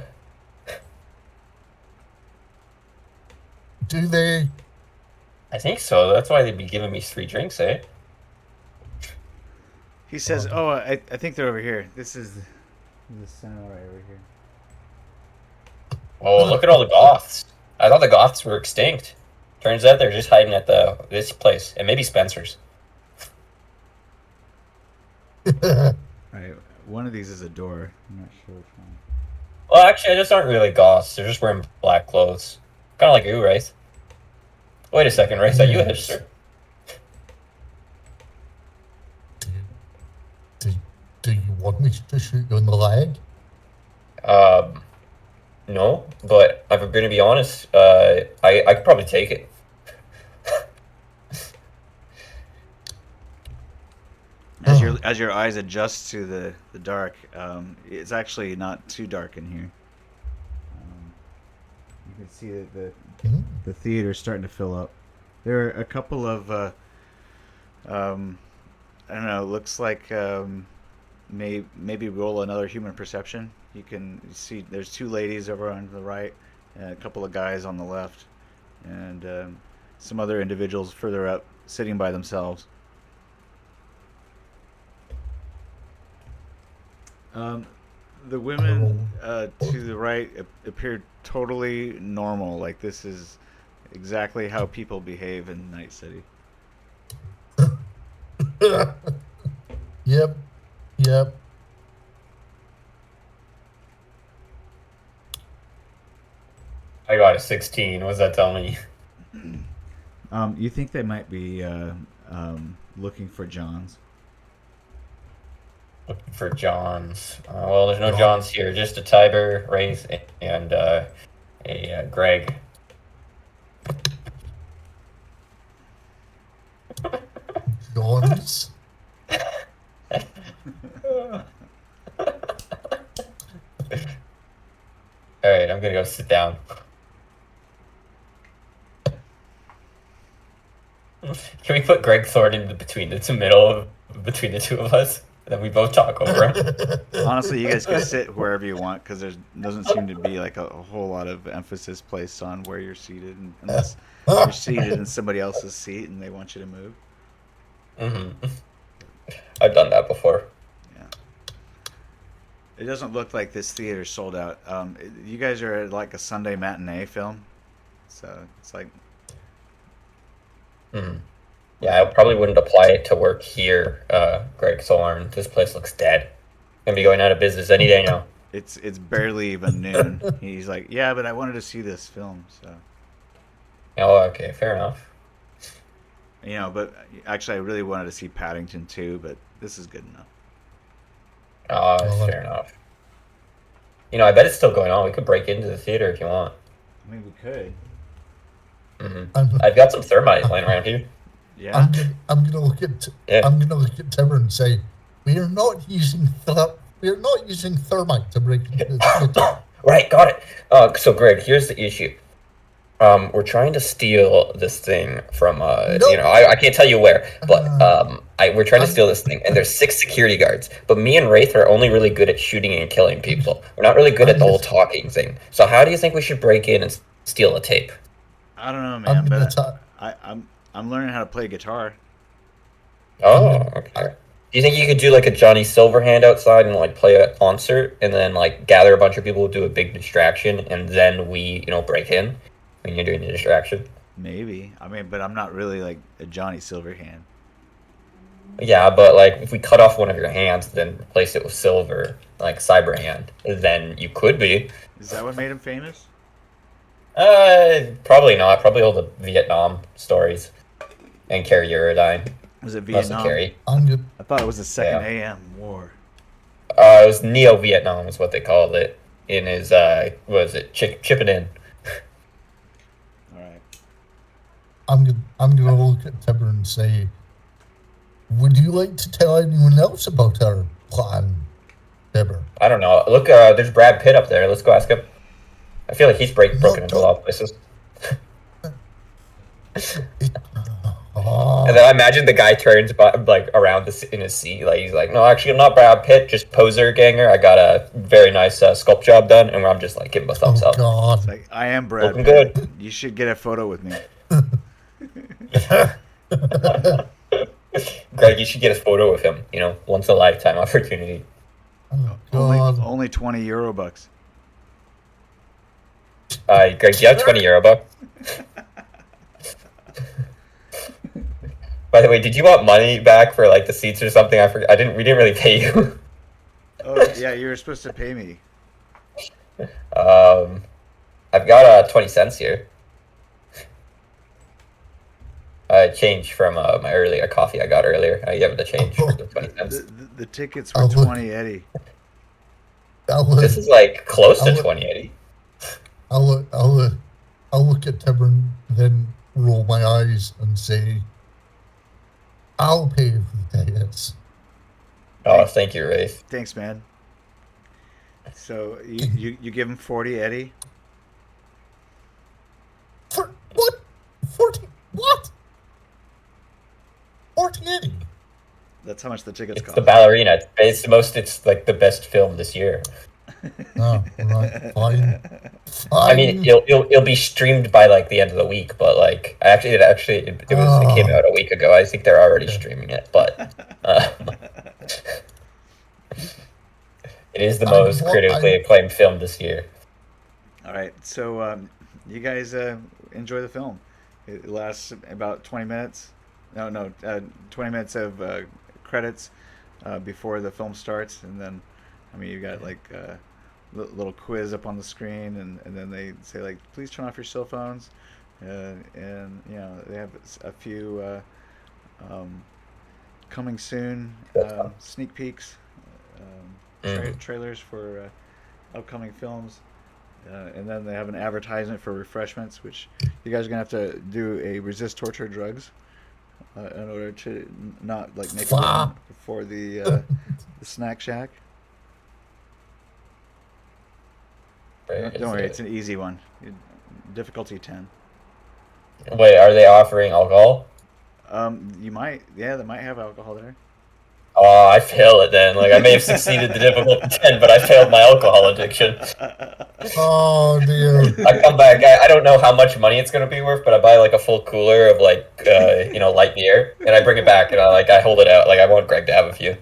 Do they? I think so. That's why they'd be giving me free drinks, eh? He says, "Oh, I think they're over here. This is the center right over here." Oh, look at all the goths. I thought the goths were extinct. Turns out they're just hiding at this place, and maybe Spencer's. Right, one of these is a door. I'm not sure which one. Well, actually, those aren't really goths. They're just wearing black clothes, kind of like you, Wraith. Wait a second, Wraith. Are you a hipster? Do you want me to shoot you in the leg? No, but if I'm going to be honest, I could probably take it. As your eyes adjust to the dark, it's actually not too dark in here. You can see that the theater's starting to fill up. There are a couple of I don't know. Looks like maybe roll another human perception. You can see there's two ladies over on the right, and a couple of guys on the left, and some other individuals further up sitting by themselves. The women to the right appear totally normal. Like this is exactly how people behave in Night City. Yep. I got a 16. What's that telling me? You think they might be looking for Johns? Looking for Johns. Well, there's no Johns here. Just a Tiber, Wraith, and a Greg. Johns? Alright, I'm gonna go sit down. Can we put Greg Thorne in between the two of us? And then we both talk over him. Honestly, you guys can sit wherever you want because there doesn't seem to be like a whole lot of emphasis placed on where you're seated, unless you're seated in somebody else's seat and they want you to move. I've done that before. Yeah. It doesn't look like this theater's sold out. You guys are at like a Sunday matinee film, so it's like. Yeah, I probably wouldn't apply it to work here, Greg Thorne. This place looks dead. Gonna be going out of business any day now. It's barely even noon. He's like, yeah, but I wanted to see this film, so. Oh, okay, fair enough. You know, but actually, I really wanted to see Paddington too, but this is good enough. Oh, that's fair enough. You know, I bet it's still going on. We could break into the theater if you want. I mean, we could. I've got some thermite lying around here. Yeah. I'm gonna look at Tiber and say, we are not using thermite to break into the theater. Right, got it. So Greg, here's the issue. We're trying to steal this thing from you know, I can't tell you where, but we're trying to steal this thing, and there's 6 security guards. But me and Wraith are only really good at shooting and killing people. We're not really good at the whole talking thing. So how do you think we should break in and steal a tape? I don't know, man, but I'm learning how to play guitar. Oh, okay. Do you think you could do like a Johnny Silverhand outside and like play a concert, and then like gather a bunch of people who do a big distraction, and then we, you know, break in when you're doing the distraction? Maybe. I mean, but I'm not really like a Johnny Silverhand. Yeah, but like if we cut off one of your hands, then replace it with silver, like Cyberhand, then you could be. Is that what made him famous? Probably not. Probably all the Vietnam stories and '𝘃𝘃𝘃. Was it Mostly Vietnam? Kerry. I'm good. I thought it was the second Yeah. AM war. It was Neo-Vietnam is what they called it in his what was it Chipping In. All right. I'm gonna look at Tiber and say, would you like to tell anyone else about our plan, Tiber? I don't know. Look, there's Brad Pitt up there. Let's go ask him. I feel like he's broken into a lot of places. And then I imagine the guy turns like around in his seat, like he's like, "No, actually, I'm not Brad Pitt, just poser ganger. I got a very nice sculpt job done," and I'm just like, give him a thumbs up. God. It's like, I am Brad Looking Pitt. good. You should get a photo with me. Greg, you should get a photo with him. You know, once in a lifetime opportunity. Oh, God. Only €20. Greg, do you have €20 bucks? By the way, did you want money back for like the seats or something? I forgot. We didn't really pay you. Oh yeah, you were supposed to pay me. I've got 20 cents here. Change from my earlier coffee I got earlier. You have the change for the 20 cents. The tickets were 20, Eddie. This is like close to 20, Eddie. I'll look at Tiber and then roll my eyes and say, I'll pay for the tickets. Oh, thank you, Wraith. Thanks, man. So you give him 40, Eddie? For what? 40? What? 40 Eddie? That's how much the tickets It's cost. the ballerina. It's like the best film this year. Oh, right. Fine. I mean, it'll be streamed by like the end of the week, but like it came out a week ago. I think they're already streaming it, but it is the most critically acclaimed film this year. All right, so you guys enjoy the film. It lasts about 20 minutes. No, 20 minutes of credits before the film starts, and then, I mean, you got like a little quiz up on the screen, and then they say like, please turn off your cell phones, and you know they have a few coming soon sneak peeks, trailers for upcoming films. And then they have an advertisement for refreshments, which you guys are gonna have to do a resist torture drugs in order to not like make a run for the snack shack. Don't worry, it's an easy one. Difficulty 10. Wait, are they offering alcohol? They might have alcohol there. Oh, I fail it then. Like I may have succeeded the difficulty 10, but I failed my alcohol addiction. Oh dear. I come back. I don't know how much money it's gonna be worth, but I buy like a full cooler of like light beer, and I bring it back, and I hold it out. Like I want Greg to have a few.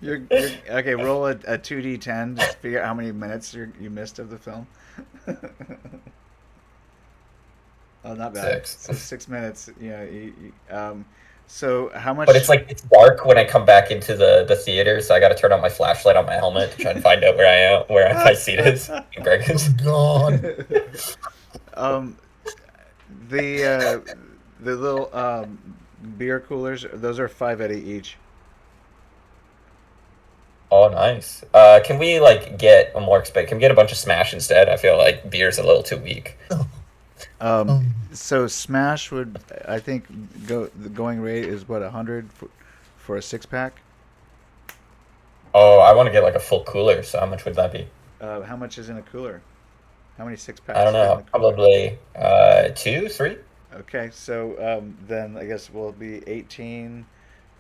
You're okay. Roll a 2d10 to figure out how many minutes you missed of the film. Oh, not bad. 6. So 6 minutes. Yeah. So how much? But it's dark when I come back into the theater, so I got to turn on my flashlight on my helmet to try and find out where my seat is. And Greg is. God. The little beer coolers. Those are 5 Eddie each. Oh, nice. Can we like get a more Can we get a bunch of Smash instead? I feel like beer's a little too weak. So Smash would, I think, the going rate is what, 100 for a 6-pack. Oh, I want to get like a full cooler. So how much would that be? How much is in a cooler? How many 6-packs? I don't know. Probably 2, 3. Okay, so then I guess will it be 18?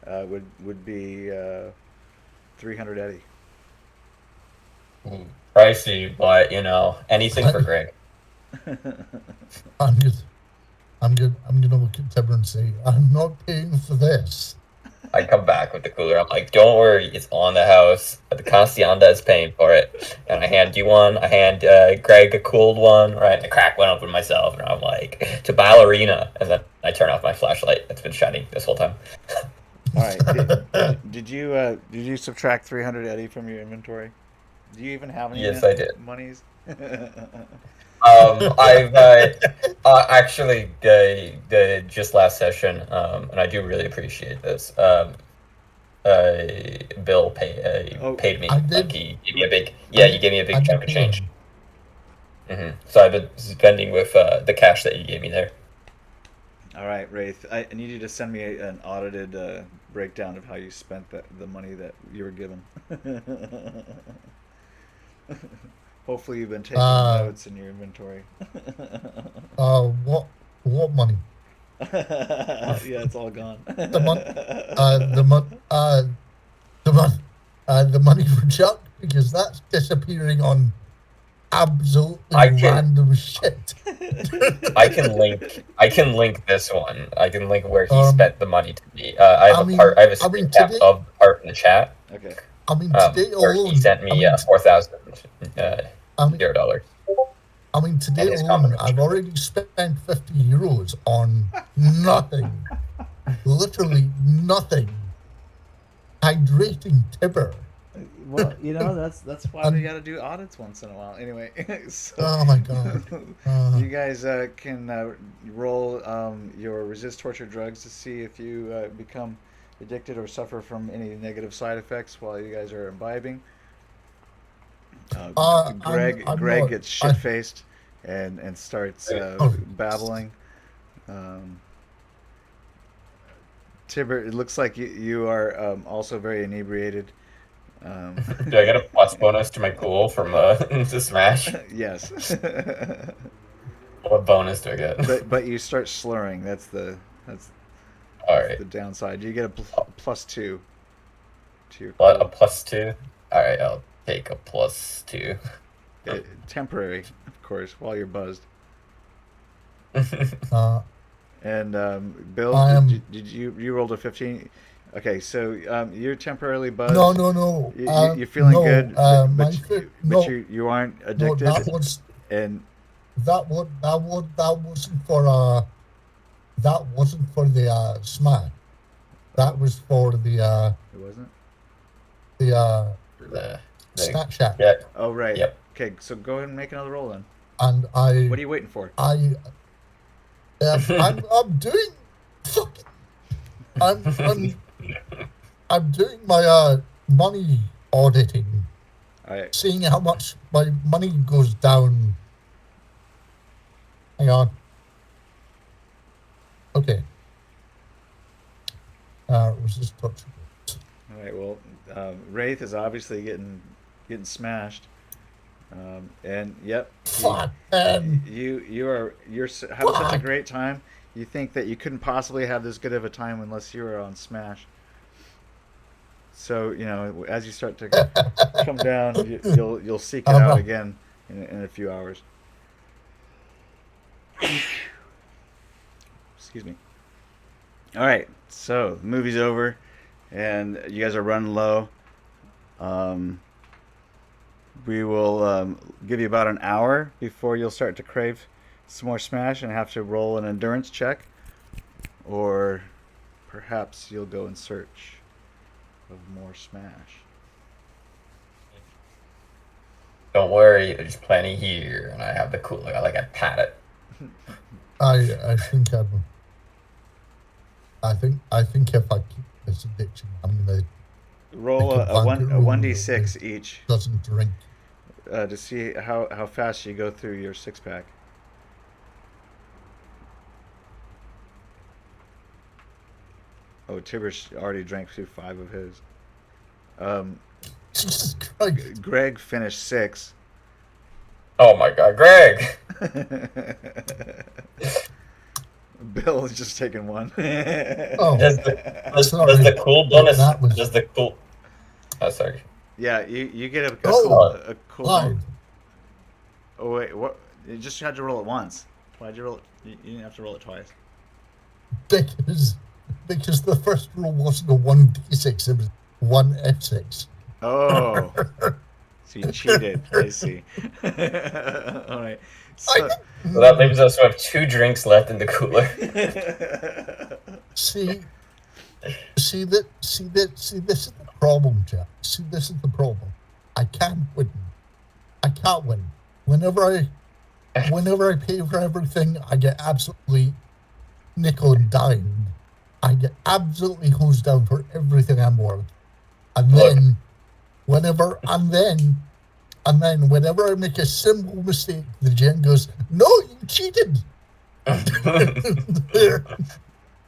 Would be 300 Eddie. Pricey, but anything for Greg. I'm good. I'm gonna look at Tiber and say, I'm not paying for this. I come back with the cooler. I'm like, don't worry, it's on the house. The Castianda is paying for it. And I hand you one. I hand Greg a cooled one. Right, and I crack one open myself. And I'm like, to ballerina. And then I turn off my flashlight. It's been shining this whole time. All right. Did you subtract 300 Eddie from your inventory? Do you even have any Yes, I did. monies? I've actually just last session, and I do really appreciate this. Bill paid me. Like he gave me a big you gave me a big chunk of change. So I've been spending with the cash that you gave me there. All right, Wraith. I need you to send me an audited breakdown of how you spent the money that you were given. Hopefully, you've been taking notes in your inventory. What money? Yeah, it's all gone. The money for Chuck, because that's disappearing on absolutely random shit. I can link this one. I can link where he spent the money to me. I have a screen cap of the part in the chat. Okay. I mean, today where alone, he sent me $4,000 $0. I mean, today alone, I've already spent 50 euros on nothing. Literally nothing. Hydrating Tiber. Well, that's why we got to do audits once in a while. Anyway, so oh my god. You guys can roll your resist torture drugs to see if you become addicted or suffer from any negative side effects while you guys are imbibing. Greg gets shit faced and starts babbling. Tiber, it looks like you are also very inebriated. Do I get a plus bonus to my cool from to Smash? Yes. What bonus do I get? But you start slurring. That's all right. The downside. You get a +2 to your cool. A +2. All right, I'll take a +2. Temporary, of course, while you're buzzed. And Bill, did you rolled a 15? Okay, so you're temporarily buzzed. No. You're feeling good, but you aren't addicted. No, that wasn't for the smash. That was for the. It wasn't. The Snapchat. Yeah. Oh right. Yep. Okay, so go ahead and make another roll then. And What are you waiting for? I'm doing fucking. I'm doing my money auditing. All right. Seeing how much my money goes down. Hang on. Okay. Was this touchable? All right. Well, Wraith is obviously getting smashed. And yep. Fuck. You're having such a great time. You think that you couldn't possibly have this good of a time unless you were on Smash. So as you start to come down, you'll seek it out again in a few hours. Excuse me. All right, so the movie's over, and you guys are running low. We will give you about an hour before you'll start to crave some more Smash and have to roll an endurance check, or perhaps you'll go in search of more Smash. Don't worry, there's plenty here, and I have the cooler. I pat it. I think if I keep this addiction, I'm gonna roll a 1d6 each. Doesn't drink. To see how fast you go through your 6-pack. Oh, Tiber's already drank through 5 of his. Jesus Christ. Greg finished 6. Oh my God, Greg! Bill is just taking 1. Does the cool bonus? Does the cool? Oh, sorry. Yeah, you get a cool. Line. Oh wait, what? You just had to roll it once. Why'd you roll it? You didn't have to roll it twice. Because because the first roll wasn't a 1d6, it was 1f6. Oh, so you cheated. I see. All right. So, So that leaves us with 2 drinks left in the cooler. See, this is the problem, Jeff. See, this is the problem. I can't win. I can't win. Whenever I pay for everything, I get absolutely nickel and dimed. I get absolutely hosed down for everything I'm worth. And then, whenever I make a simple mistake, the gen goes, "No, you cheated."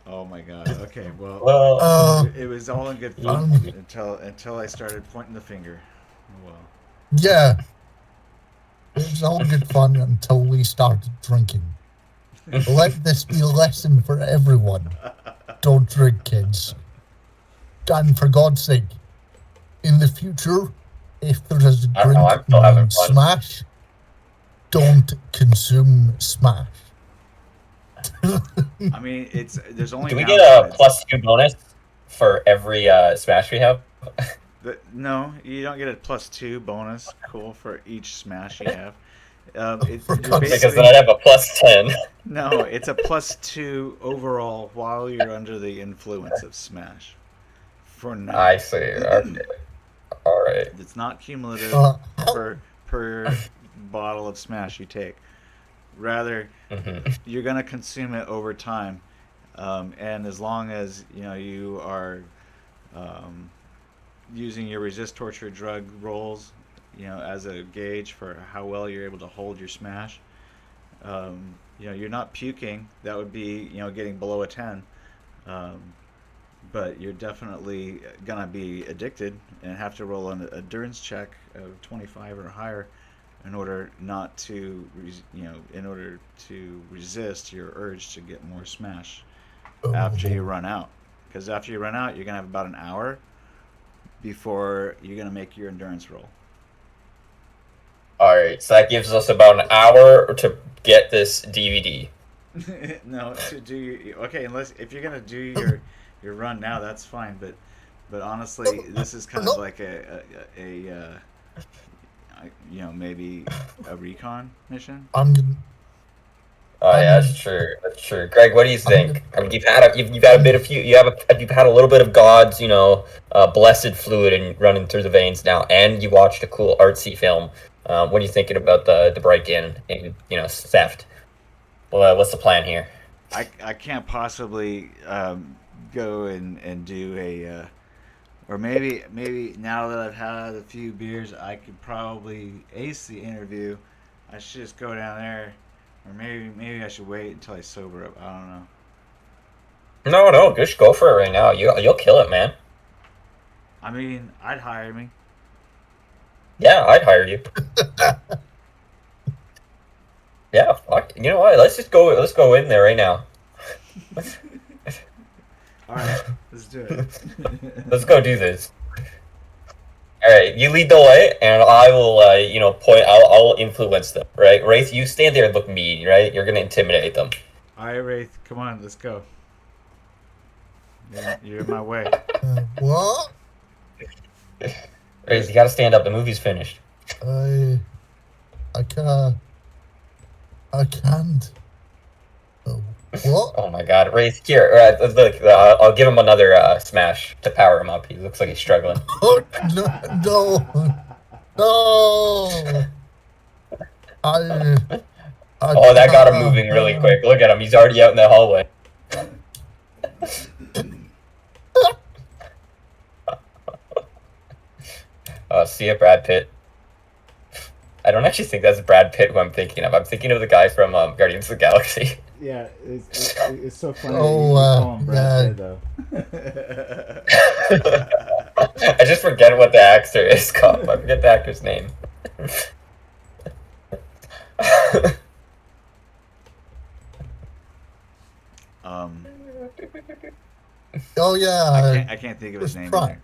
oh my god. Okay. Well, it was all in good fun until I started pointing the finger. Well. Yeah. It was all good fun until we started drinking. Let this be a lesson for everyone. Don't drink, kids. And for God's sake, in the future, if there is a drink named Smash, don't consume Smash. I mean, there's only. Do we get a +2 bonus for every Smash we have? No, you don't get a +2 bonus. Cool for each Smash you have. Because then I'd have a +10. No, it's a +2 overall while you're under the influence of Smash. For now. I see. Okay. All right. It's not cumulative per bottle of Smash you take. Rather, you're gonna consume it over time, and as long as you are using your resist torture drug rolls, as a gauge for how well you're able to hold your Smash. You're not puking. That would be getting below a 10. But you're definitely gonna be addicted and have to roll an endurance check of 25 or higher in order not to, in order to resist your urge to get more Smash after you run out. Because after you run out, you're gonna have about an hour before you're gonna make your endurance roll. All right, so that gives us about an hour to get this DVD. No, to do unless if you're gonna do your run now, that's fine. But honestly, this is kind of like a maybe a recon mission. Oh yeah, that's true. That's true. Greg, what do you think? I mean, you've had a little bit of God's blessed fluid and running through the veins now, and you watched a cool artsy film. What are you thinking about the break-in and theft? Well, what's the plan here? I can't possibly go and do a or maybe now that I've had a few beers, I could probably ace the interview. I should just go down there, or maybe I should wait until I sober up. I don't know. No, just go for it right now. You'll kill it, man. I mean, I'd hire me. Yeah, I'd hire you. Yeah, fuck. You know what? Let's go in there right now. All right, let's do it. Let's go do this. All right, you lead the way, and I will, point. I'll influence them. Right, Wraith, you stand there and look mean. Right, you're gonna intimidate them. All right, Wraith, come on, let's go. You're in my way. What? Wraith, you gotta stand up. The movie's finished. I can't. Oh, what? Oh my God, Wraith, here. Look, I'll give him another smash to power him up. He looks like he's struggling. Oh, no. Oh, that got him moving really quick. Look at him. He's already out in the hallway. See ya, Brad Pitt. I don't actually think that's Brad Pitt who I'm thinking of. I'm thinking of the guy from Guardians of the Galaxy. Yeah, it's so funny. Oh, call him Brad Pitt, though. I just forget what the actor is called. I forget the actor's name. Oh yeah. I can't think of his name either.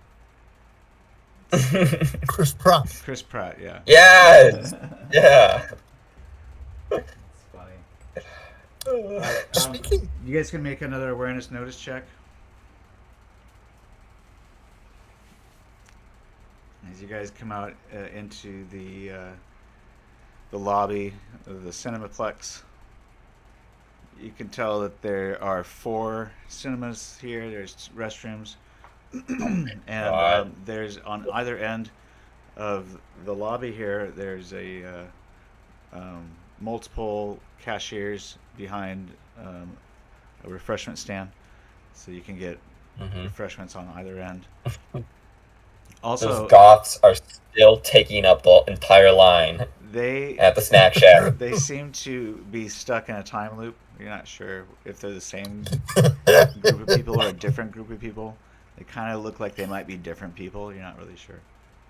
Chris Pratt. Chris Pratt, yeah. Yes! Yeah. It's funny. Speaking. You guys can make another awareness notice check. As you guys come out into the lobby of the cineplex, you can tell that there are 4 cinemas here. There's restrooms, and there's on either end of the lobby here. There's a multiple cashiers behind a refreshment stand, so you can get refreshments on either end. Also, those goths are still taking up the entire line at the snack shack. They seem to be stuck in a time loop. You're not sure if they're the same group of people or a different group of people. They kind of look like they might be different people. You're not really sure.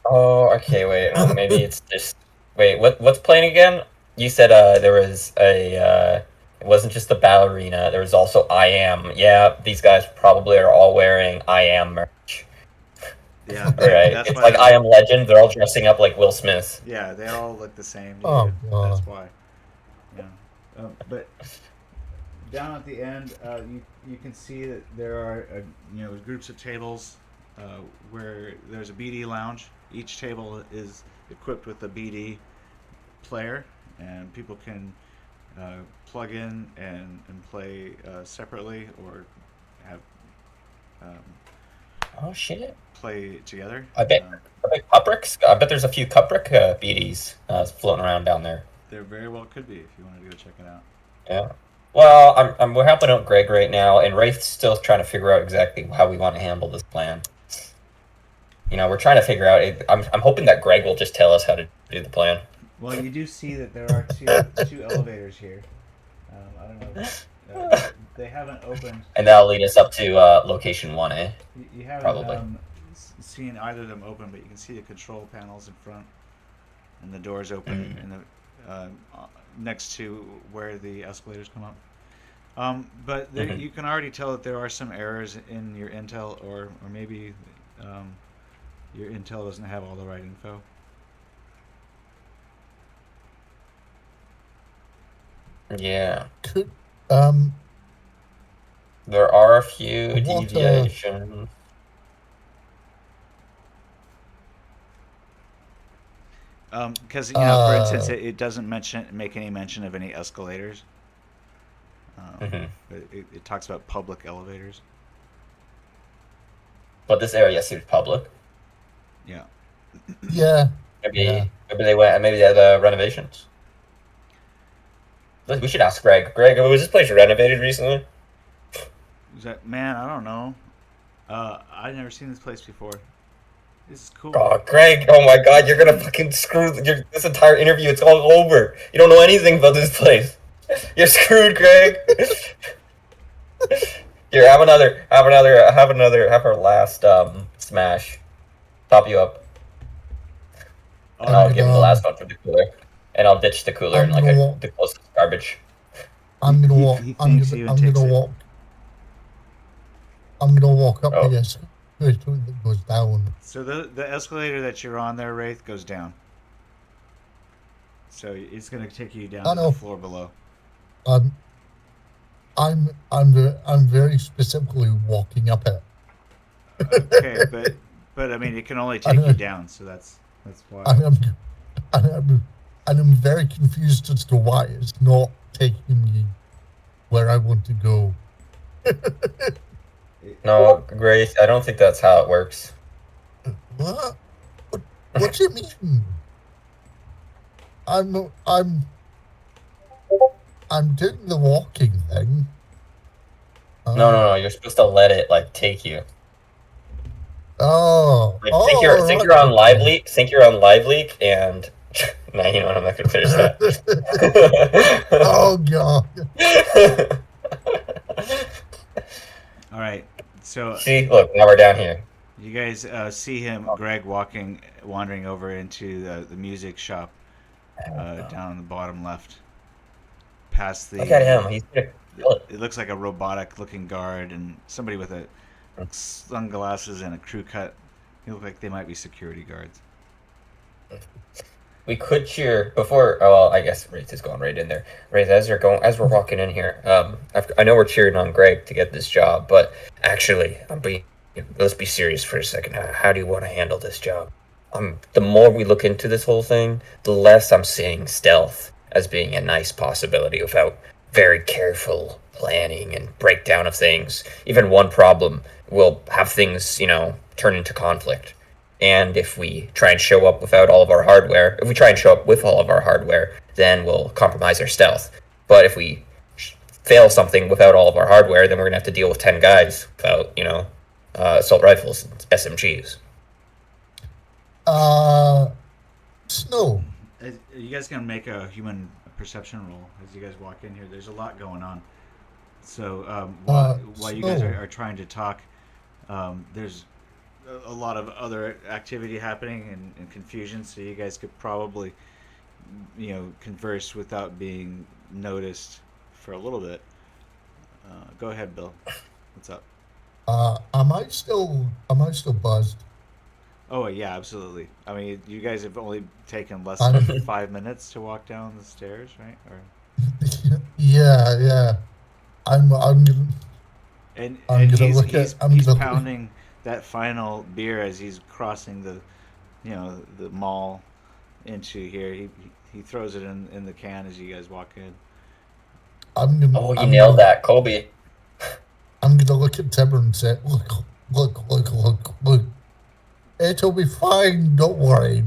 Oh, okay, wait. Maybe it's just... Wait, what's playing again? You said there was a... it wasn't just the ballerina. There was also I Am. Yeah, these guys probably are all wearing I Am merch. Yeah, right. That's it's like I Am Legend. They're all dressing up like Will Smith. Yeah, they all look the same. Oh, that's why. Yeah, but down at the end, you can see that there are groups of tables where there's a BD lounge. Each table is equipped with a BD player, and people can plug in and play separately or have. Oh shit! Play together. I bet Cuprics. I bet there's a few Cupric BDs floating around down there. There very well could be if you wanted to go check it out. Yeah. Well, we're helping out Greg right now, and Wraith's still trying to figure out exactly how we want to handle this plan. We're trying to figure out. I'm hoping that Greg will just tell us how to do the plan. Well, you do see that there are two elevators here. I don't know. They haven't opened. And that'll lead us up to location 1A. You haven't probably seen either of them open, but you can see the control panels in front, and the doors open, and the next to where the escalators come up. But there, you can already tell that there are some errors in your intel, or maybe your intel doesn't have all the right info. Yeah. Could there are a few deviations. Because for instance, it doesn't make any mention of any escalators. It talks about public elevators. But this area seems public. Yeah. Yeah. Maybe they had renovations. We should ask Greg. Greg, was this place renovated recently? Man, I don't know. I've never seen this place before. This is cool. Oh, Greg! Oh my God, you're gonna fucking screw this entire interview. It's all over. You don't know anything about this place. You're screwed, Greg. Here, have our last smash. Top you up. And I'll give him the last one for the cooler. And I'll ditch the cooler and the closest garbage. I'm gonna walk. I'm gonna walk up to this escalator that goes down. So the escalator that you're on there, Wraith, goes down. So it's gonna take you down to the floor below. I'm very specifically walking up it. Okay, but I mean, it can only take you down, so that's why. I'm very confused as to why it's not taking me where I want to go. No, Grace, I don't think that's how it works. What? What do you mean? I'm doing the walking thing. No. You're supposed to let it take you. Think you're on live leak. Think you're on live leak, and nah, you know what? I'm not gonna finish that. Oh God. All right. So see, look, now we're down here. You guys see Greg, wandering over into the music shop down on the bottom left. Past the. Look at him. He's it looks like a robotic-looking guard and somebody with sunglasses and a crew cut. They look like they might be security guards. We could cheer before. Oh, well, I guess Wraith is going right in there. Wraith, as we're walking in here, I know we're cheering on Greg to get this job, but actually, let's be serious for a second. How do you want to handle this job? the more we look into this whole thing, the less I'm seeing stealth as being a nice possibility without very careful planning and breakdown of things. Even one problem will have things, turn into conflict. And if we try and show up without all of our hardware, if we try and show up with all of our hardware, then we'll compromise our stealth. But if we fail something without all of our hardware, then we're gonna have to deal with 10 guys without, assault rifles and SMGs. Snow. Are you guys gonna make a human perception roll as you guys walk in here? There's a lot going on. So while you guys are trying to talk, there's a lot of other activity happening and confusion. So you guys could probably, converse without being noticed for a little bit. Go ahead, Bill. What's up? Am I still buzzed? Oh yeah, absolutely. I mean, you guys have only taken less than 5 minutes to walk down the stairs, right? Or Yeah. I'm gonna. and I'm gonna he's look he's, at. I'm he's gonna. pounding that final beer as he's crossing the mall into here. He throws it in the can as you guys walk in. I'm gonna. Oh, you nailed that, Kobe. I'm gonna look at Tiber and say, look. It'll be fine. Don't worry.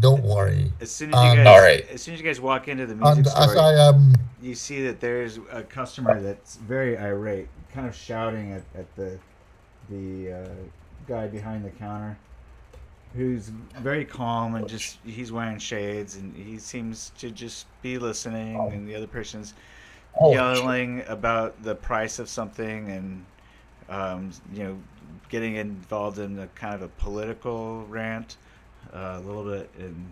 As soon as you guys, as soon as you guys walk into the music And store, as I am, you see that there's a customer that's very irate, kind of shouting at the guy behind the counter, who's very calm and just he's wearing shades and he seems to just be listening, and the other person's yelling about the price of something and getting involved in a kind of a political rant a little bit and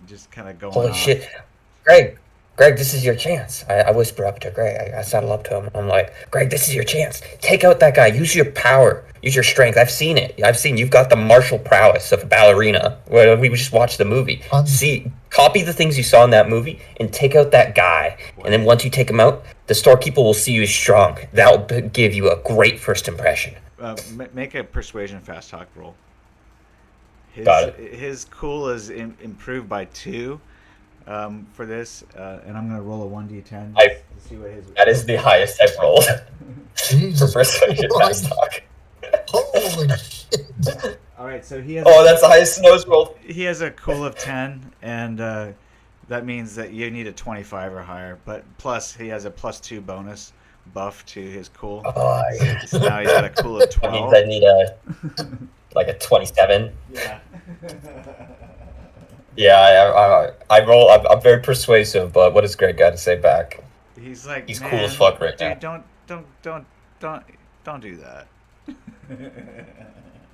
just kind of going Holy on. shit. Greg, this is your chance. I whisper up to Greg. I saddle up to him. I'm like, Greg, this is your chance. Take out that guy. Use your power. Use your strength. I've seen it. You've got the martial prowess of a ballerina. Well, we just watched the movie. Copy the things you saw in that movie and take out that guy. And then once you take him out, the storekeeper will see you as strong. That'll give you a great first impression. Make a persuasion fast talk roll. Got it. His cool is improved by 2 for this, and I'm gonna roll a 1d10 to see what his. That is the highest I've rolled for persuasion fast talk. Holy shit! All right, so he has. Oh, that's the highest Snow's rolled. He has a cool of 10, and that means that you need a 25 or higher. But plus, he has a +2 bonus buff to his cool. Oh, yeah. So now he's got a cool of 12. That means I need a 27. Yeah. Yeah, I roll. I'm very persuasive, but what does Greg got to say back? He's like, he's cool as fuck right now. Don't do that.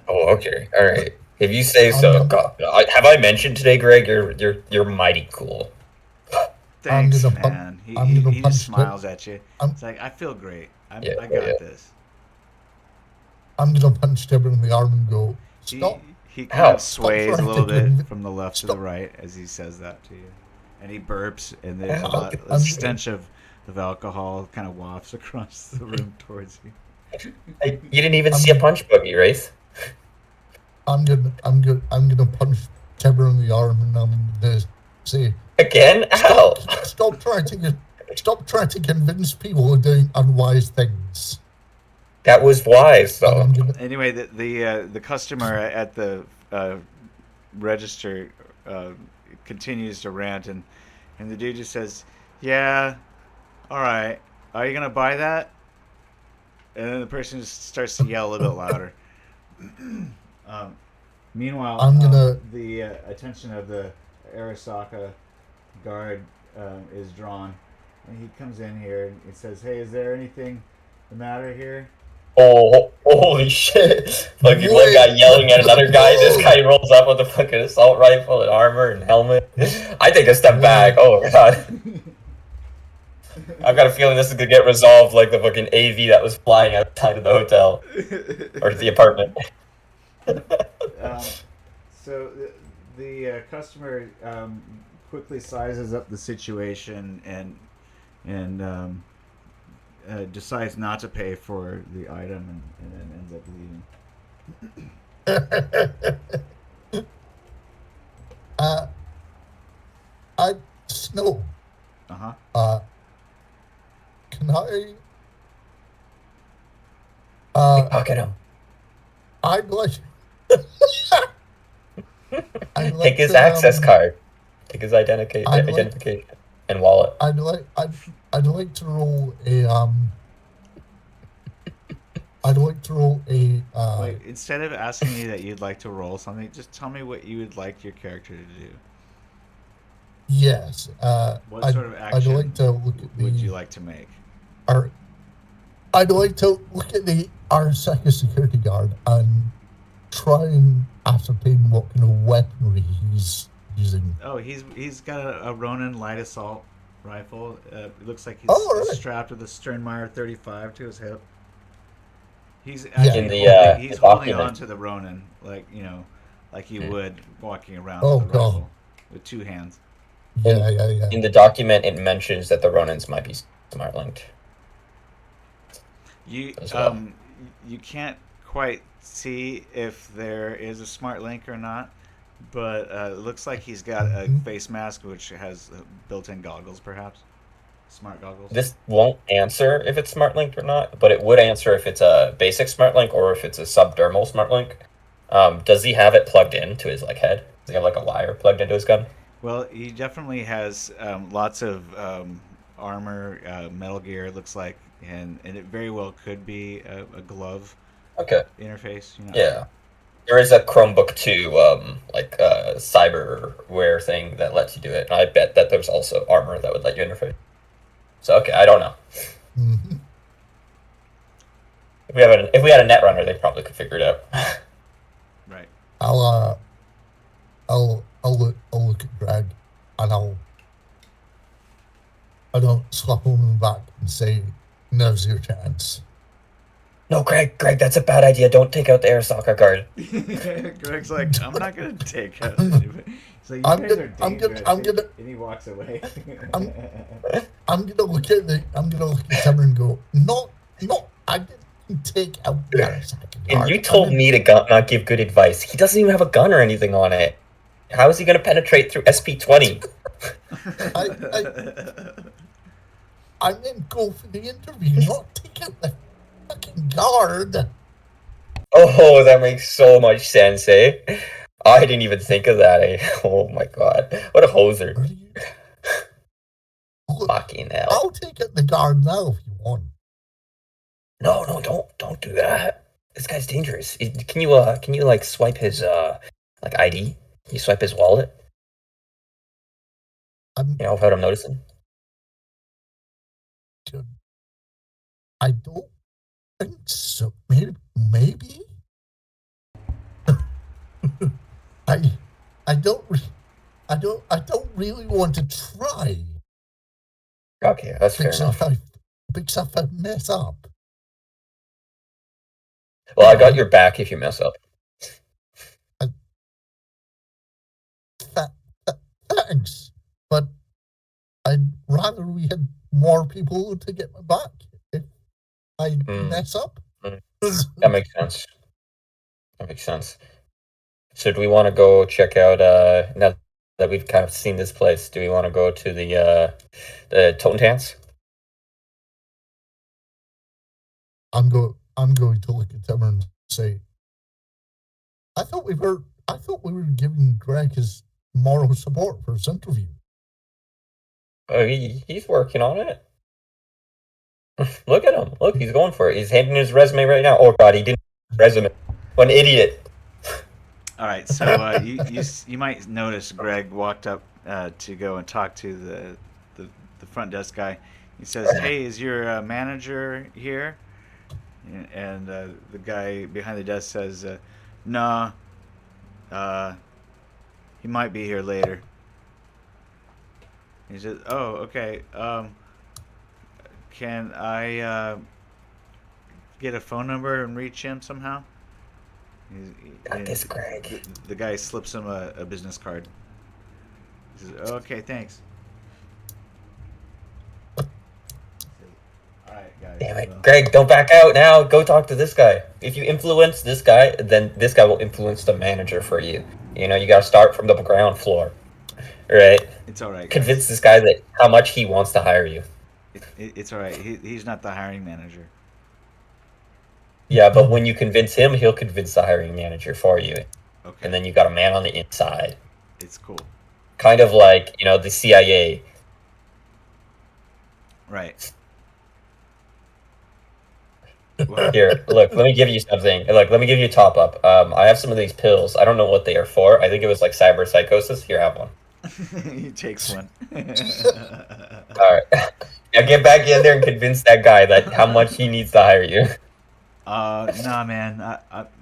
Oh, okay, all right. If you say so. God, have I mentioned today, Greg? You're mighty cool. Thanks, man. He just smiles at you. It's like, I feel great. I got this. I'm gonna punch Tiber in the arm and go, stop. He kind of sways a little bit from the left to the right as he says that to you. And he burps, and there's a stench of alcohol kind of wafts across the room towards you. You didn't even see a punch buggy, Wraith. I'm gonna punch Tiber in the arm and I'm gonna say, again? Ow! Stop trying to convince people of doing unwise things. That was wise, though. Anyway, the customer at the register continues to rant, and the dude just says, "Yeah, all right. Are you gonna buy that?" And then the person just starts to yell a little bit louder. Meanwhile, the attention of the Arasaka guard is drawn, and he comes in here and he says, "Hey, is there anything the matter here?" Oh, holy shit. Fucking one guy yelling at another guy. This guy rolls up with a fucking assault rifle and armor and helmet. I take a step back. Oh, God. I've got a feeling this is going to get resolved like the fucking AV that was flying outside of the hotel. Or the apartment. So the customer quickly sizes up the situation and decides not to pay for the item and then ends up leaving. No. Uh-huh. Can I? Pickpocket him. I'd like. Take his access card. Take his identification and wallet. I'd like to roll a Wait, instead of asking me that you'd like to roll something, just tell me what you would like your character to do. Yes. What sort of action I'd like to look at would you like to make? I'd like to look at the Aashika security guard and try and ascertain what kind of weaponry he's using. Oh, he's got a Ronin light assault rifle. It looks like he's really? strapped with a Sternmeyer 35 to his hip. He's he's holding on to the Ronin like he would walking around with the rifle with two hands. Yeah. In the document, it mentions that the Ronins might be smart linked. You you can't quite see if there is a smart link or not, but it looks like he's got a face mask which has built-in goggles, perhaps smart goggles. This won't answer if it's smart linked or not, but it would answer if it's a basic smart link or if it's a subdermal smart link. Does he have it plugged into his head? Does he have a wire plugged into his gun? Well, he definitely has lots of armor, metal gear. It looks like, and it very well could be a glove. Okay. Interface. Yeah. There is a Chromebook 2, cyberware thing that lets you do it. And I bet that there's also armor that would let you interface. So okay, I don't know. Mm-hmm. If we had a net runner, they probably could figure it out. Right. I'll look at Greg and I'll slap him on the back and say, "Now's your chance." No, Greg, that's a bad idea. Don't take out the air soccer guard. Greg's like, I'm not gonna take out anybody. He's like, you guys are dangerous. And he walks away. I'm gonna look at him and go, no, I didn't take out the air soccer guard. And you told me to not give good advice. He doesn't even have a gun or anything on it. How is he gonna penetrate through SP-20? I meant go for the interview, not take out the fucking guard. Oh, that makes so much sense, eh? I didn't even think of that, eh? Oh my god. What a hoser. Fucking hell. I'll take out the guard now if you want. No, don't do that. This guy's dangerous. Can you swipe his ID? Can you swipe his wallet? Without him noticing? I don't think so. Maybe. I don't really want to try. Okay, that's fair enough. Because if I mess up. Well, I got your back if you mess up. Thanks, but I'd rather we had more people to get my back if I mess up. That makes sense. So do we want to go check out, now that we've kind of seen this place, do we want to go to the Totentans? I'm going to look at Tiber and say, I thought we were giving Greg his moral support for his interview. Oh, he's working on it. Look at him. Look, he's going for it. He's handing his resume right now. Oh god, he didn't resume. What an idiot. All right, so you might notice Greg walked up to go and talk to the front desk guy. He says, "Hey, is your manager here?" And the guy behind the desk says, "Nah, he might be here later." He says, "Oh, okay. Can I get a phone number and reach him somehow?" Got this, Greg. The guy slips him a business card. He says, "Okay, thanks." Alright, guys. Damn it. Greg, don't back out now. Go talk to this guy. If you influence this guy, then this guy will influence the manager for you. You gotta start from the ground floor. Right? It's all right. Convince this guy that how much he wants to hire you. It's all right. He's not the hiring manager. Yeah, but when you convince him, he'll convince the hiring manager for you. Okay. And then you got a man on the inside. It's cool. Kind of like, the CIA. Right. Here, look, let me give you something. Look, let me give you a top up. I have some of these pills. I don't know what they are for. I think it was like cyber psychosis. Here, have one. He takes one. Alright. Now get back in there and convince that guy that how much he needs to hire you. Nah, man.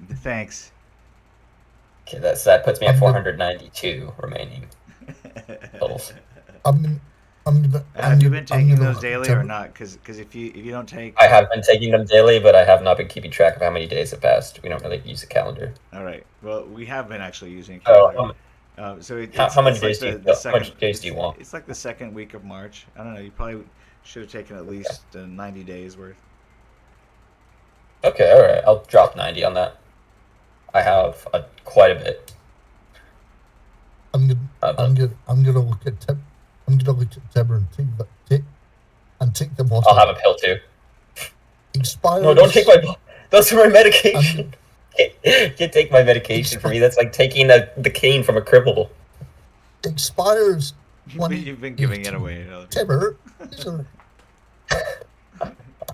Thanks. Okay, that puts me at 492 remaining pills. Have you been taking those daily or not? Because if you don't take, I have been taking them daily, but I have not been keeping track of how many days have passed. We don't really use a calendar. All right. Well, we have been actually using a calendar. How many days do you want? It's like the second week of March. I don't know. You probably should have taken at least 90 days worth. Okay, all right. I'll drop 90 on that. I have quite a bit. I'm gonna look at Tiber and take the bottle. I'll have a pill too. Expires. No, don't take my. Those are my medication. Can't take my medication for me. That's like taking the cane from a cripple. Expires. You've been giving it away. Tiber.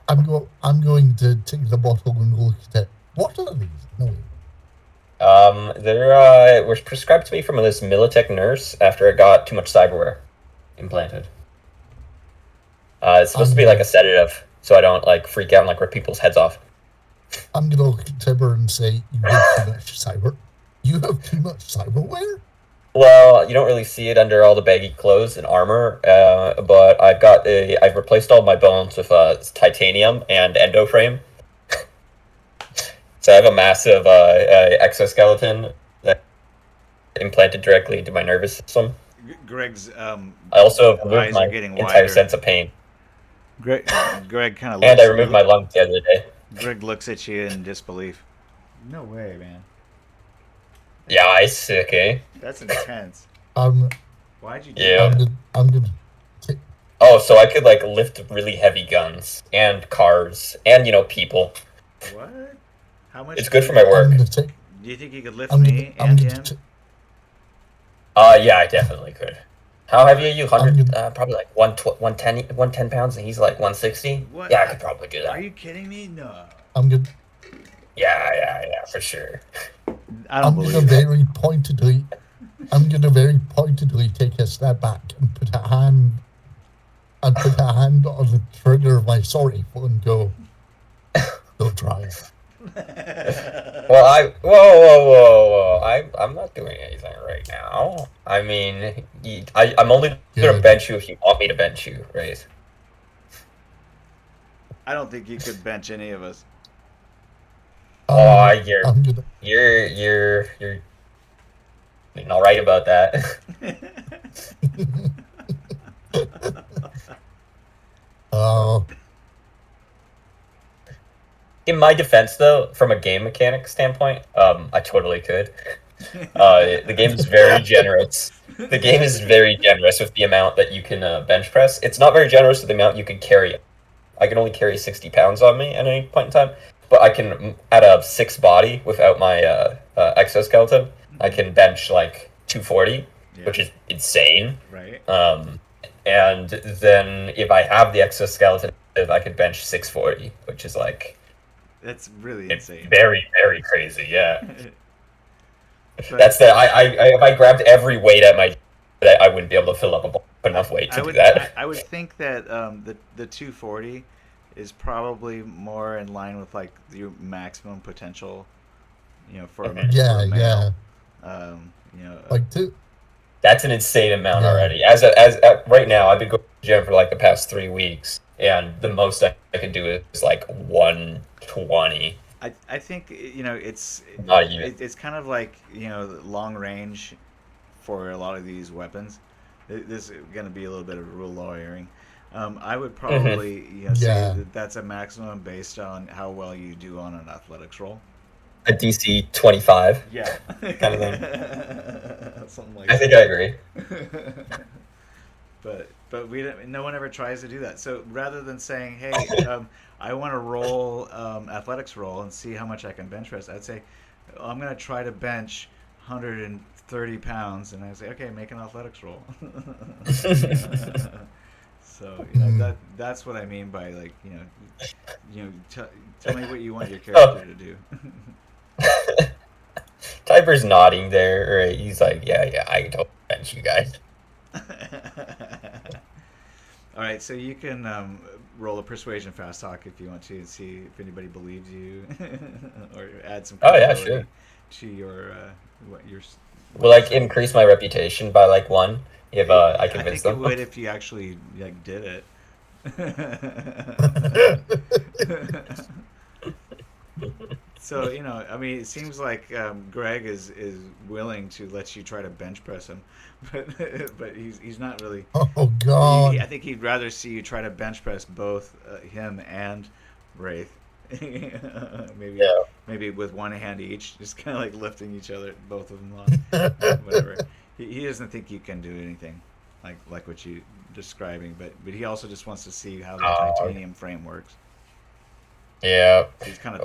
I'm going to take the bottle and look at it. What are these? No. They were prescribed to me from this Militech nurse after I got too much cyberware implanted. It's supposed to be like a sedative, so I don't like freak out and like rip people's heads off. I'm gonna look at Tiber and say, "You have too much cyber. You have too much cyberware." Well, you don't really see it under all the baggy clothes and armor, but I've replaced all my bones with titanium and endoframe. So I have a massive exoskeleton that implanted directly into my nervous system. Greg's I also have removed my entire sense of pain. Greg kind of. And I removed my lungs the other day. Greg looks at you in disbelief. No way, man. Yeah, I sick, eh? That's intense. Why'd you do that? I'm gonna. Oh, so I could like lift really heavy guns and cars and people. What? How much? It's good for my work. Do you think you could lift me and him? Yeah, I definitely could. How heavy are you? 100? Probably like 110 pounds, and he's like 160. What? Yeah, I could probably do that. Are you kidding me? No. I'm good. Yeah, for sure. I'm gonna very pointedly take a step back and put a hand on the trigger of my sorry phone and go try it. Well, whoa! I'm not doing anything right now. I mean, I'm only gonna bench you if you want me to bench you, right? I don't think you could bench any of us. Oh, you're all right about that. Oh. In my defense, though, from a game mechanic standpoint, I totally could. The game is very generous. The game is very generous with the amount that you can bench press. It's not very generous with the amount you can carry. I can only carry 60 pounds on me at any point in time, but I can, at a 6 body without my exoskeleton, I can bench like 240, which is insane. Right. And then if I have the exoskeleton, I could bench 640, which is like... That's really insane. Very, very crazy, yeah. That's the if I grabbed every weight at my that I wouldn't be able to fill up enough weight to do that. I would think that the 240 is probably more in line with like your maximum potential, for a male. Like two. That's an insane amount already. As right now, I've been going to the gym for like the past 3 weeks, and the most I can do is like 120. I think it's not even. It's kind of like long range for a lot of these weapons. This is going to be a little bit of rule lawyering. I would probably say that's a maximum based on how well you do on an athletics roll. A DC 25. Yeah. Kind of thing. Something like I think I agree. but we don't, no one ever tries to do that. So rather than saying, hey, I want to roll athletics roll and see how much I can bench press, I'd say I'm going to try to bench 130 pounds, and I say, okay, make an athletics roll. So that's what I mean by, like, tell me what you want your character to do. Tiber's nodding there, right? He's like, yeah, I don't bench you guys. All right, so you can roll a persuasion fast talk if you want to, and see if anybody believes you, or add some credibility sure. to your Will like increase my reputation by like 1 if I convince them? I think it would if you actually like did it. So I mean, it seems like Greg is willing to let you try to bench press him, but he's not really. Oh God! I think he'd rather see you try to bench press both him and Wraith. Maybe with one hand each, just kind of like lifting each other, both of them on. Whatever. He doesn't think you can do anything like what you describing, but he also just wants to see how the titanium frame works. Yeah. He's kind of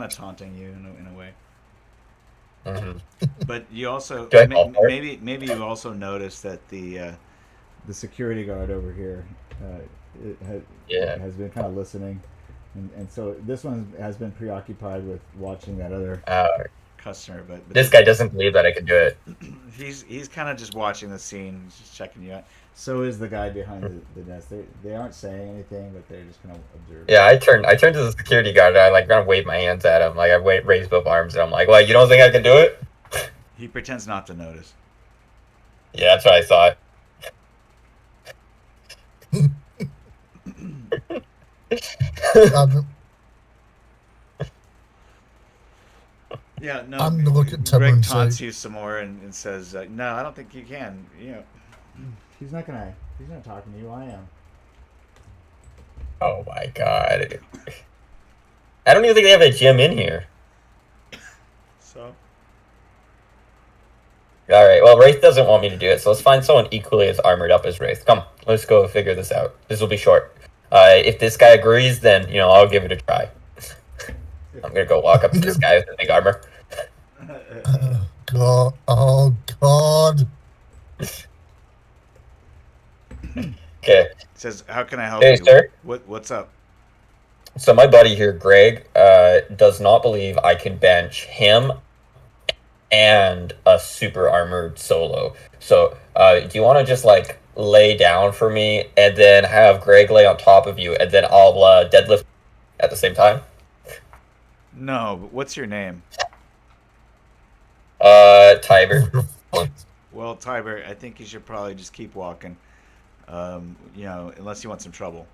taunting you in a way. Mm-hmm. But you also maybe you also notice that the security guard over here has been kind of listening, and so this one has been preoccupied with watching that other customer. But this guy doesn't believe that I can do it. He's kind of just watching the scene, just checking you out. So is the guy behind the desk. They aren't saying anything, but they're just kind of observing. Yeah, I turned to the security guard. And I like kind of wave my hands at him, like I raise both arms, and I'm like, "Well, you don't think I can do it?" He pretends not to notice. Yeah, that's what I thought. Yeah, no. I'm gonna look at Tiber Greg and taunts say, you some more and says, "No, I don't think you can." He's not talking to you. I am. Oh my God! I don't even think they have a gym in here. So. All right. Well, Wraith doesn't want me to do it, so let's find someone equally as armored up as Wraith. Come, let's go figure this out. This will be short. If this guy agrees, then I'll give it a try. I'm gonna go walk up to this guy with the big armor. God! Oh God! Okay. Says, "How can I help you?" Hey, sir. What's up? So my buddy here, Greg, does not believe I can bench him and a super armored solo. So, do you want to just like lay down for me, and then have Greg lay on top of you, and then I'll deadlift at the same time? No, but what's your name? Tiber. Well, Tiber, I think you should probably just keep walking. Unless you want some trouble.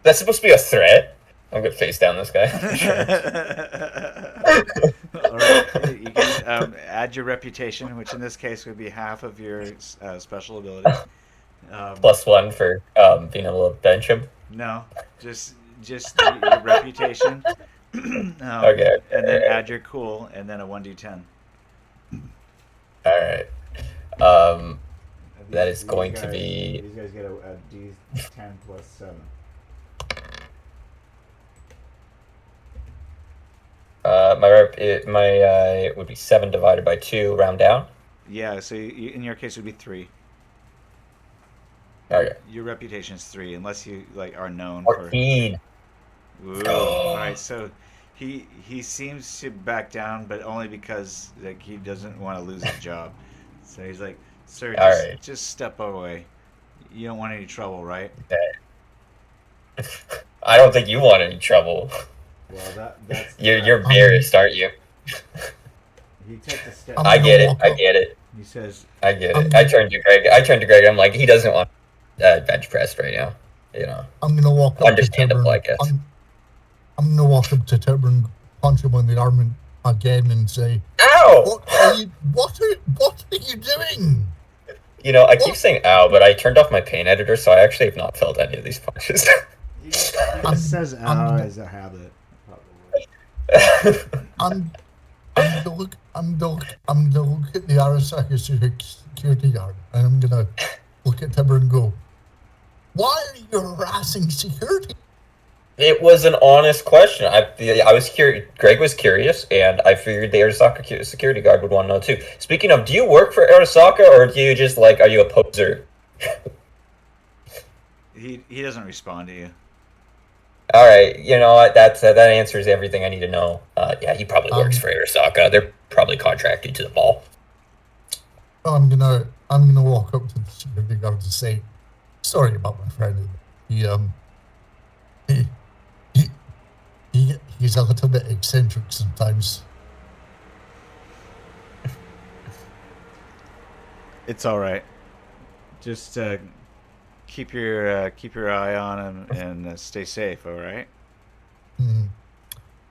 That's supposed to be a threat. I'm gonna face down this guy. All right, you can add your reputation, which in this case would be half of your special ability. +1 for being able to bench him. No, just your reputation. Okay. And then add your cool, and then a 1d10. All right. That is going to be. These guys get a d10 plus 7. My would be 7 divided by 2, round down. Yeah, so in your case it would be 3. Okay. Your reputation is 3, unless you are known 14. for. Ooh. All right, so he seems to back down, but only because he doesn't want to lose his job. So he's like, "Sir, just step away. You don't want any trouble, right?" Okay. I don't think you want any trouble. Well, that's you're embarrassed, aren't you? He takes a step. I get it. He says, "I get it." I turned to Greg. I'm like, he doesn't want bench pressed right now. I'm gonna walk up understandable, to I guess. I'm gonna walk up to Tiber and punch him on the arm again and say, "Ow! What are you doing?" I keep saying "ow," but I turned off my pain editor, so I actually have not felt any of these punches. He just says "ow" as a habit. Probably. I'm gonna look at the Arasaka security guard, and I'm gonna look at Tiber and go, "Why are you harassing security?" It was an honest question. I was curious. Greg was curious, and I figured the Arasaka security guard would want to know too. Speaking of, do you work for Arasaka, or do you just are you a poser? He doesn't respond to you. All right, you know what? That answers everything I need to know. Yeah, he probably works for Arasaka. They're probably contracted to the mall. I'm gonna walk up to the security guard and say, "Sorry about my friend. He's a little bit eccentric sometimes." It's all right. Just keep your eye on him and stay safe. All right.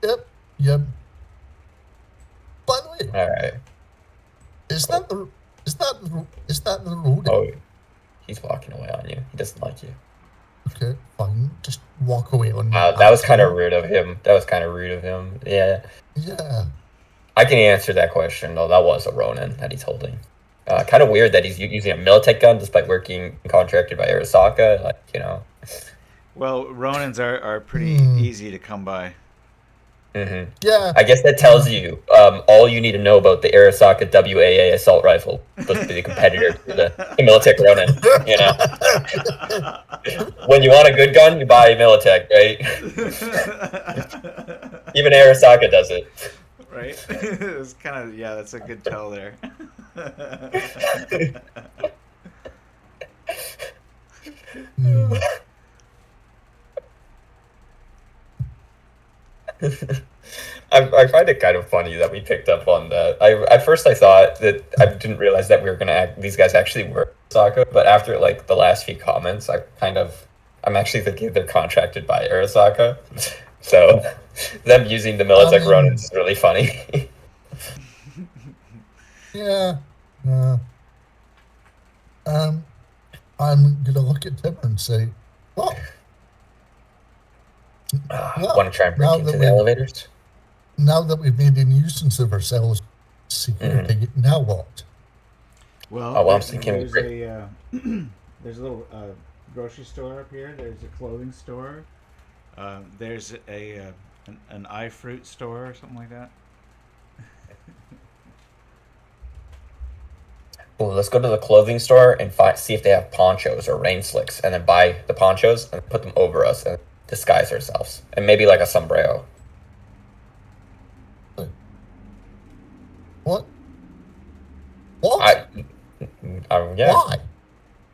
Yep. By the way, All right. is that the road? Oh, he's walking away on you. He doesn't like you. Okay, fine. Just walk away on me. That was kind of rude of him. Yeah. Yeah. I can answer that question though. That was a Ronin that he's holding. Kind of weird that he's using a Militech gun despite working contracted by Arasaka. Well, Ronins are pretty easy to come by. Mm-hmm. Yeah. I guess that tells you all you need to know about the Arasaka WAA assault rifle. Supposed to be the competitor to the Militech Ronin. You know, when you want a good gun, you buy a Militech, right? Even Arasaka does it. Right? It's kind of that's a good tell there. I find it kind of funny that we picked up on that. At first I thought that I didn't realize that we were gonna these guys actually were Arasaka, but after the last few comments, I'm actually thinking they're contracted by Arasaka. So them using the Militech Ronins is really funny. Yeah. I'm gonna look at Tiber and say, "Well, Want to try and break into the elevators? Now that we've made a nuisance of ourselves, security, now what?" Well, I'm thinking there's a little grocery store up here. There's a clothing store. There's an iFruit store or something like that. Well, let's go to the clothing store and see if they have ponchos or rain slicks, and then buy the ponchos and put them over us and disguise ourselves, and maybe a sombrero. What? Yeah. Why?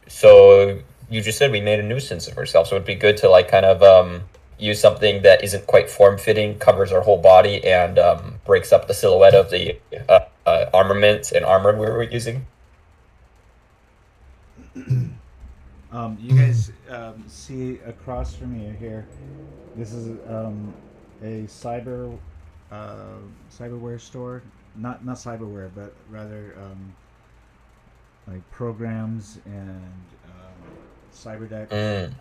So you just said we made a nuisance of ourselves, so it'd be good to use something that isn't quite form-fitting, covers our whole body, and breaks up the silhouette of the armament and armor we were using. You guys see across from you here. This is a cyberware store. Not cyberware, but rather like programs and cyberdecks and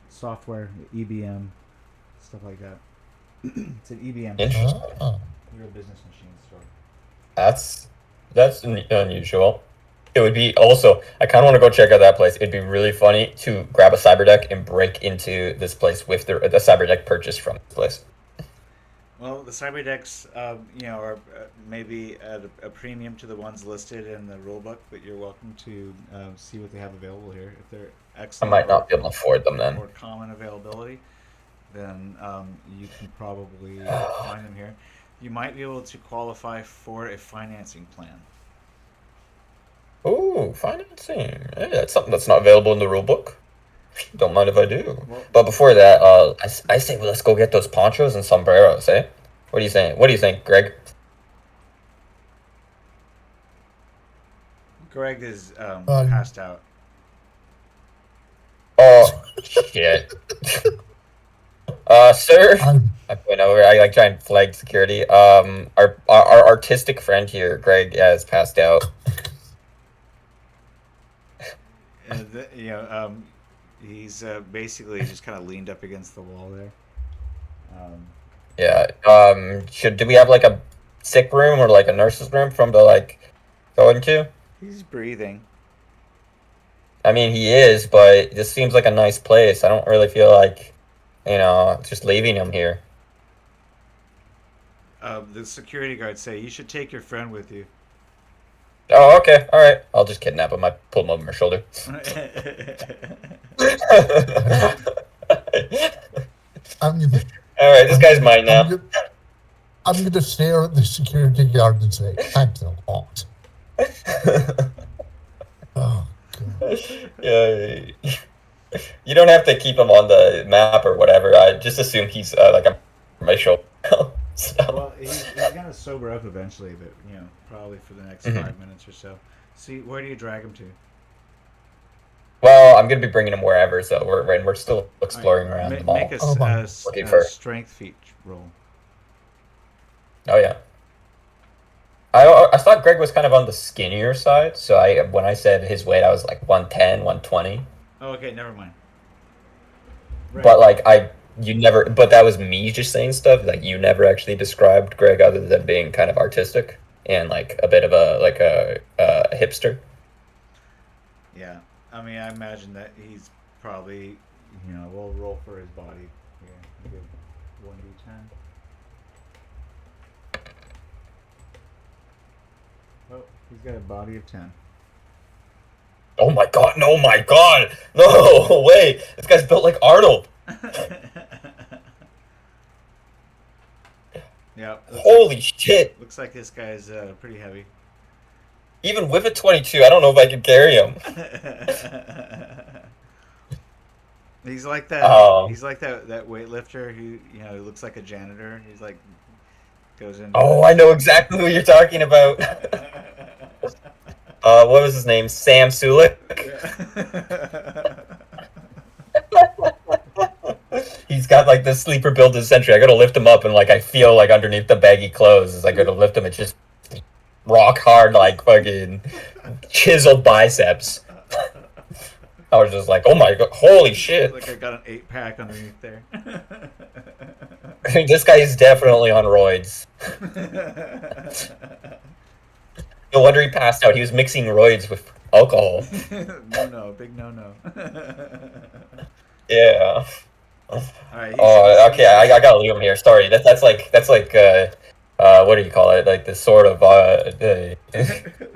software, EBM, stuff like that. It's an EBM. Interesting. Real business machine store. That's unusual. It would be also, I kind of want to go check out that place. It'd be really funny to grab a cyberdeck and break into this place with the cyberdeck purchased from this place. Well, the cyberdecks, are maybe at a premium to the ones listed in the rulebook, but you're welcome to see what they have available here. If they're excellent, I might not be able to afford them then. Or common availability, then you can probably find them here. You might be able to qualify for a financing plan. Ooh, financing. Hey, that's something that's not available in the rulebook. Don't mind if I do. Well, but before that, I say let's go get those ponchos and sombreros, eh? What do you think? What do you think, Greg? Greg is passed out. Oh, shit. Sir, I point over. I try and flag security. Our artistic friend here, Greg, has passed out. He's basically just kind of leaned up against the wall there. Yeah. Do we have like a sick room or like a nurse's room for him to like go into? He's breathing. I mean, he is, but this seems like a nice place. I don't really feel like, just leaving him here. The security guards say you should take your friend with you. Oh, okay. All right. I'll just kidnap him. I pull him over my shoulder. I'm gonna, All right, this guy's mine now. I'm gonna stare at the security guard and say, "Thanks a lot." Oh, God. Yeah. You don't have to keep him on the map or whatever. I just assume he's like on my shoulder. So. Well, he's gonna sober up eventually, but probably for the next 5 minutes or so. See, where do you drag him to? Well, I'm gonna be bringing him wherever, so we're still exploring around the mall. Make a strength feat roll. Oh yeah. I thought Greg was kind of on the skinnier side, so when I said his weight, I was like 110, 120. Oh, okay, never mind. Right. But like but that was me just saying stuff. Like you never actually described Greg other than being kind of artistic and like a bit of a hipster. Yeah, I mean, I imagine that he's probably, we'll roll for his body. Yeah, give 1d10. Oh, he's got a body of 10. Oh my god! No, my god! No way! This guy's built like Arnold. Yeah. Holy shit! Looks like this guy's pretty heavy. Even with a 22, I don't know if I can carry him. He's like that. He's like that weightlifter who looks like a janitor. He's like goes in. Oh, I know exactly who you're talking about. What was his name? Sam Sulik. He's got like the sleeper build of the century. I gotta lift him up, and like I feel like underneath the baggy clothes, as I go to lift him, it's just rock hard, like fucking chiseled biceps. I was just like, oh my god, holy shit! Like I got an 8-pack underneath there. I mean, this guy is definitely on roids. No wonder he passed out. He was mixing roids with alcohol. No, big no. Yeah. All right. Okay. I gotta leave him here. Sorry. That's like what do you call it? Like the sort of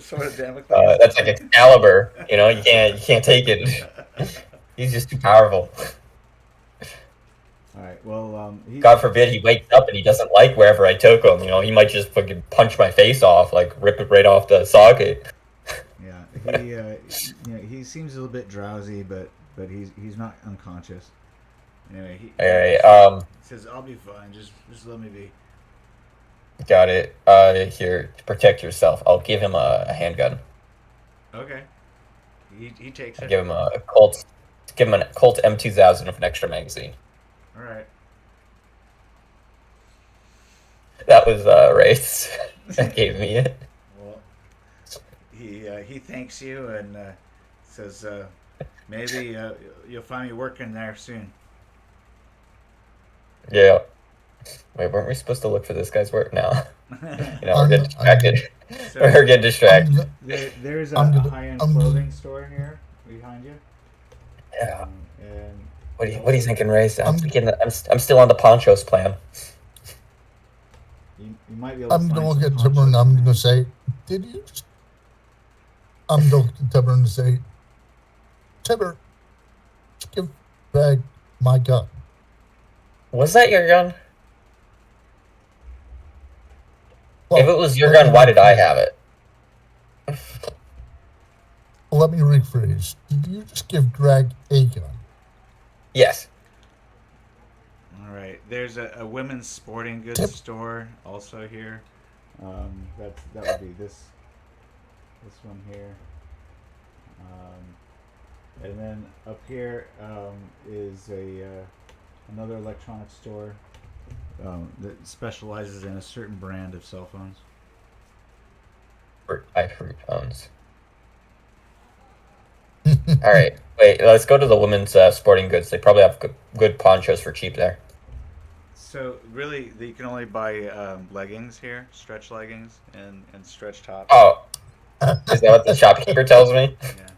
sort of Damocles. That's like Excalibur. You can't take it. He's just too powerful. All right. Well, God forbid he wakes up and he doesn't like wherever I took him. He might just fucking punch my face off, like rip it right off the socket. Yeah. He seems a little bit drowsy, but he's not unconscious. Anyway, he says, "I'll be fine. Just let me be." Got it. Here, to protect yourself, I'll give him a handgun. Okay. He takes it. Give him a Colt. Give him a Colt M2000 with an extra magazine. All right. That was Wraith that gave me it. Well, he thanks you and says, "Maybe you'll find me working there soon." Yeah. Wait, weren't we supposed to look for this guy's work now? We're getting distracted. We're getting distracted. There's a high-end clothing store here behind you. Yeah. And what are you thinking, Ray? I'm still on the ponchos plan. You might be able to I'm going to get Tiber and I'm going to say, I'm going to Tiber and say, Tiber, give back my gun. Was that your gun? Well, if it was your gun, why did I have it? Let me rephrase. Did you just give Greg a gun? Yes. All right. There's a women's sporting goods store also here. That would be this one here. And then up here is another electronics store that specializes in a certain brand of cell phones. iPhone phones. All right, wait. Let's go to the women's sporting goods. They probably have good ponchos for cheap there. So really, you can only buy leggings here, stretch leggings and stretch tops. Oh, is that what the shopkeeper tells me? Yeah.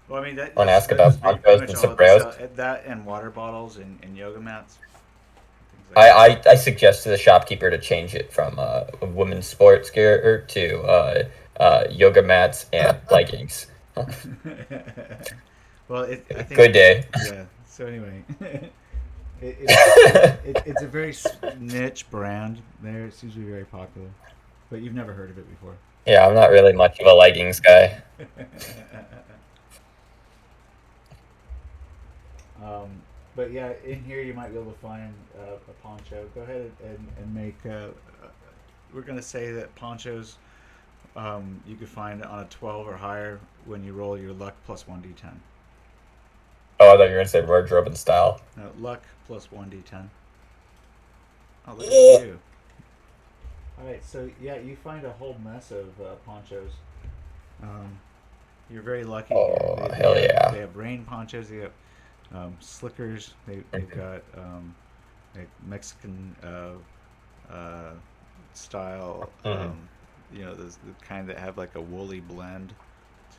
Well, I mean When I ask that's about pretty ponchos much and all they sombreros. sell. That and water bottles and yoga mats, things like that. I suggest to the shopkeeper to change it from a women's sports gear to yoga mats and leggings. Well, I think Good day. yeah. So anyway, it's a very niche brand. There, it seems to be very popular, but you've never heard of it before. Yeah, I'm not really much of a leggings guy. But yeah, in here you might be able to find a poncho. Go ahead and make. We're gonna say that ponchos you could find on a 12 or higher when you roll your luck plus 1d10. Oh, I thought you were gonna say wardrobe and style. No, luck plus 1d10. Oh, look at you. Alright, so yeah, you find a whole mess of ponchos. You're very lucky here. Oh, hell yeah. They have rain ponchos, they have slickers, they've got like Mexican style, the kind that have like a woolly blend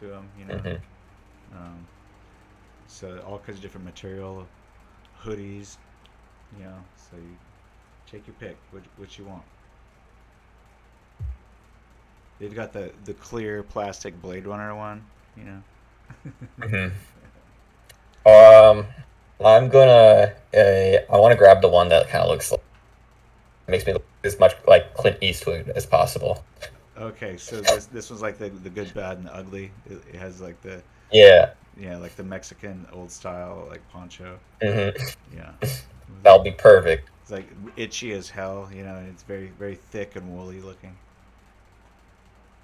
to them, so all kinds of different material, hoodies, so you take your pick, which you want. They've got the clear plastic Blade Runner one, I'm gonna. I want to grab the one that kind of looks like makes me look as much like Clint Eastwood as possible. Okay, so this one's like the good, bad, and the ugly. It has like the Yeah. like the Mexican old style like poncho. Mm-hmm. Yeah, That'll be perfect. it's like itchy as hell, and it's very very thick and woolly looking.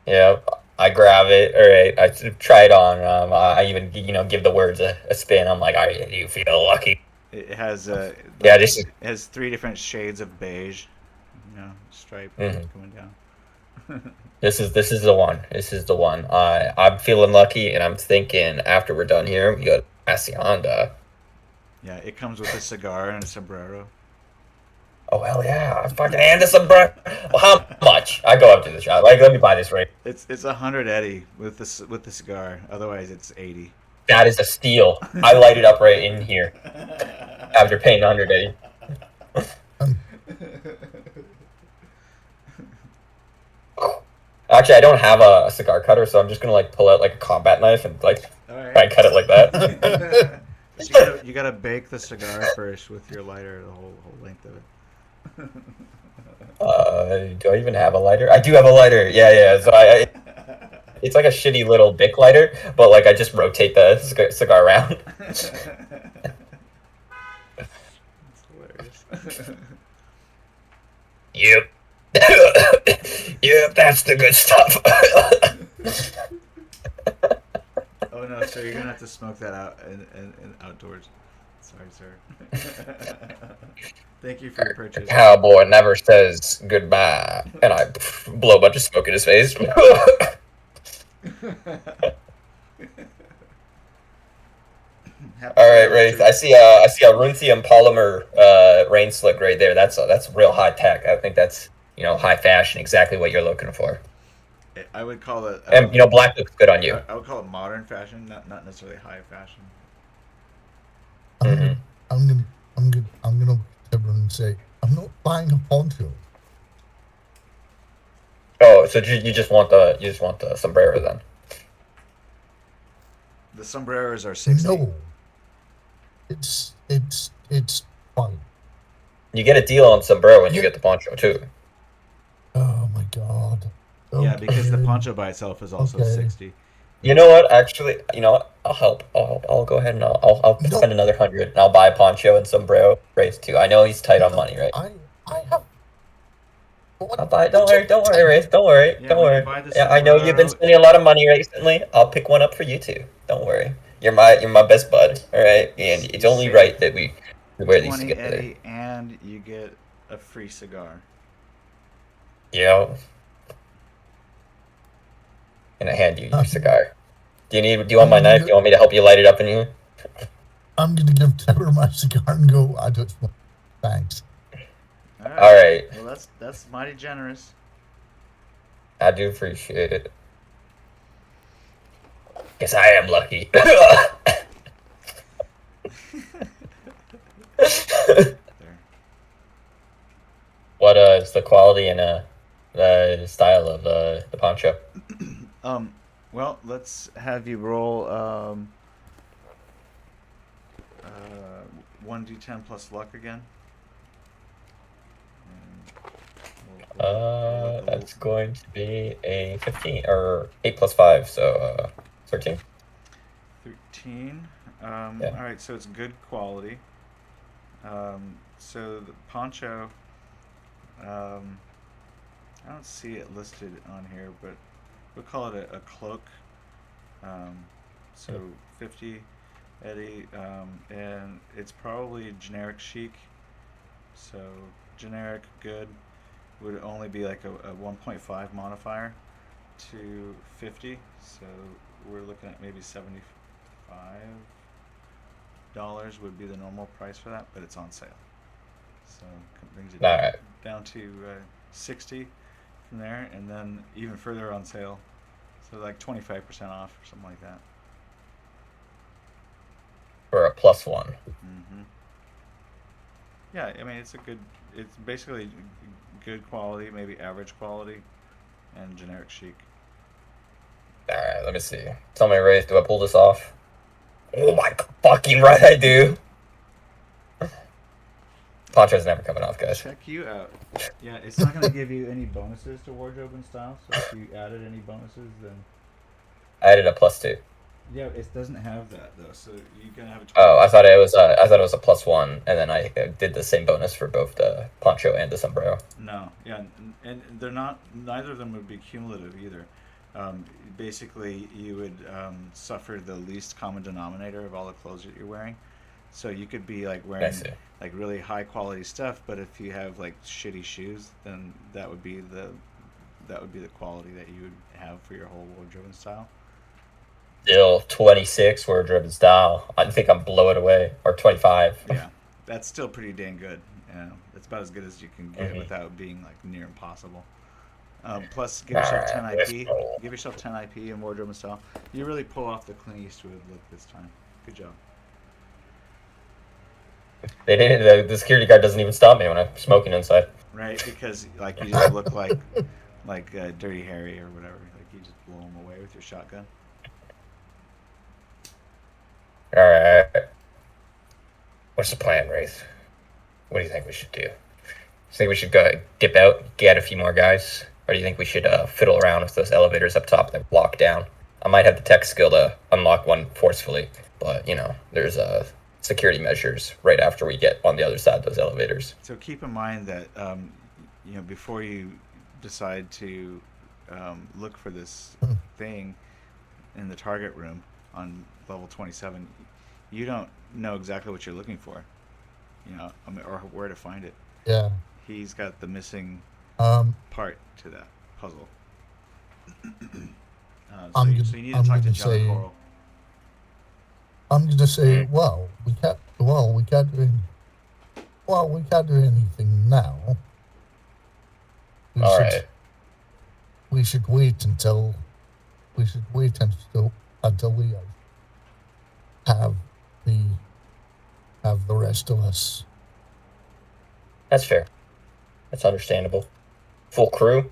Yeah, I grab it. All right, I try it on. I even give the words a spin. I'm like, do you feel lucky? It has Yeah, this is. it has 3 different shades of beige, stripe coming down. This is the one. This is the one. I'm feeling lucky, and I'm thinking after we're done here, we got Hacienda. Yeah, it comes with a cigar and a sombrero. Oh hell yeah! Fucking hand us some bro. Well, how much? I go up to the shop. Like, let me buy this right. It's 100 Eddie with the cigar. Otherwise, it's 80. That is a steal. I light it up right in here after paying 100 Eddie. Actually, I don't have a cigar cutter, so I'm just gonna pull out like a combat knife and try and cut it like that. You gotta bake the cigar first with your lighter, the whole length of it. Do I even have a lighter? I do have a lighter. Yeah. So it's like a shitty little Bic lighter, but I just rotate the cigar around. That's hilarious. Yep. Yep, that's the good stuff. Oh no, so you're gonna have to smoke that out and outdoors. Sorry, sir. Thank you for your purchase. The cowboy never says goodbye, and I blow a bunch of smoke in his face. All right, Wraith. I see a ruthenium polymer rain slick right there. That's real high tech. I think that's high fashion. Exactly what you're looking for. I would call it. And black looks good on you. I would call it modern fashion, not necessarily high fashion. I'm gonna and say I'm not buying a poncho. Oh, so you just want the sombrero then? The sombreros are 60. No, it's fine. You get a deal on sombrero when you get the poncho too. Oh my god. Yeah, because the poncho by itself is also 60. You know what? Actually, I'll help. I'll go ahead and I'll spend another 100 and I'll buy a poncho and sombrero Wraith too. I know he's tight on money, right? I have. I'll buy it. Don't worry, Wraith. Don't worry. Yeah, I know you've been spending a lot of money recently. I'll pick one up for you too. Don't worry. You're my best bud. All right, and it's only right that we wear these together. Eddie, and you get a free cigar. Yeah. And I hand you your cigar. Do you want my knife? Do you want me to help you light it up in here? I'm gonna give Tiber my cigar and go. I just want thanks. that's mighty generous. I do appreciate it. Guess I am lucky. There. What is the quality and the style of the poncho? Well, let's have you roll 1d10 plus luck again. That's going to be a 15 or 8 plus 5, so 13. 13. Yeah. All right, so it's good quality. So the poncho, I don't see it listed on here, but we'll call it a cloak. So 50 Eddie, and it's probably generic chic. So generic good would only be like a 1.5 modifier to 50. So we're looking at maybe $75 would be the normal price for that, but it's on sale. So it brings it Alright. down to 60 from there, and then even further on sale. So like 25% off or something like that. For a +1. Mm-hmm. Yeah, I mean it's basically good quality, maybe average quality, and generic chic. Alright, let me see. Tell me, Wraith, do I pull this off? Oh my fucking right, I do. Poncho's never coming off, guys. Check you out. Yeah, it's not going to give you any bonuses to wardrobe and style. So if you added any bonuses, then I added a +2. yeah, it doesn't have that though. So you're gonna have a. Oh, I thought it was a +1, and then I did the same bonus for both the poncho and the sombrero. No, yeah, and they're not. Neither of them would be cumulative either. Basically, you would suffer the least common denominator of all the clothes that you're wearing. So you could be like wearing like really high quality stuff, but if you have like shitty shoes, then that would be the quality that you would have for your whole wardrobe and style. Still 26 wardrobe and style. I think I'm blow it away, or 25. Yeah, that's still pretty dang good. It's about as good as you can get without being like near impossible. Plus, give yourself 10 IP. Give yourself 10 IP in wardrobe and style. You really pull off the Clint Eastwood look this time. Good job. They didn't. The security guard doesn't even stop me when I'm smoking inside. Right, because like you just look like Dirty Harry or whatever. Like you just blow him away with your shotgun. All right. What's the plan, Wraith? What do you think we should do? Think we should go dip out, get a few more guys, or do you think we should fiddle around with those elevators up top that lock down? I might have the tech skill to unlock one forcefully, but you know, there's security measures right after we get on the other side of those elevators. So keep in mind that before you decide to look for this thing in the target room on level 27, you don't know exactly what you're looking for, or where to find it. Yeah. He's got the missing part to that puzzle. So you need to talk to John Coral. I'm gonna say, we can't do anything now. We should wait until we have the rest of us. That's fair. That's understandable. Full crew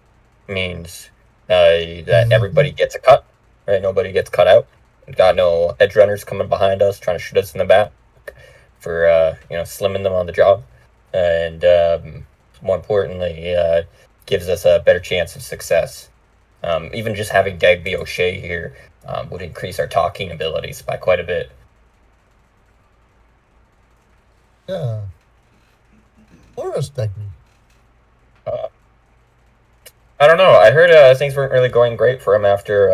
means that everybody gets a cut, right? Nobody gets cut out. We've got no edge runners coming behind us trying to shoot us in the back for slimming them on the job, and more importantly, gives us a better chance of success. Even just having Dagby O'Shea here would increase our talking abilities by quite a bit. Yeah. Where is Dagby? I don't know. I heard things weren't really going great for him after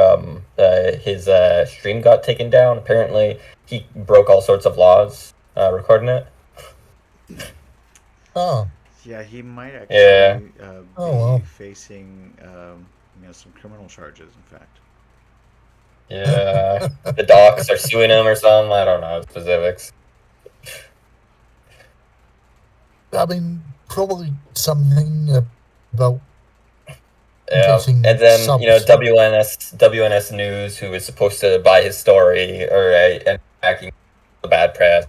his stream got taken down. Apparently, he broke all sorts of laws recording it. Oh. Yeah, he might actually be facing some criminal charges, in fact. Yeah, the docs are suing him or something. I don't know specifics. I mean, probably something about Yeah, getting and then subs. WNS News, who was supposed to buy his story, and backing the bad press.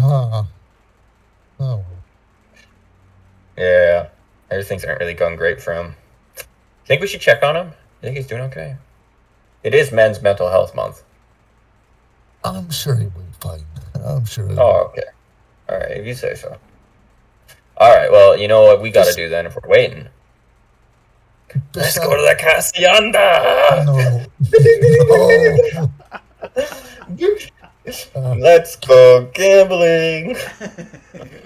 Oh. Yeah, things aren't really going great for him. Think we should check on him? Think he's doing okay? It is Men's Mental Health Month. I'm sure he'll be fine. I'm sure. Oh, okay. All right, if you say so. All right, well, you know what we got to do then if we're waiting? Let's go to the Hacienda! No. Let's go gambling!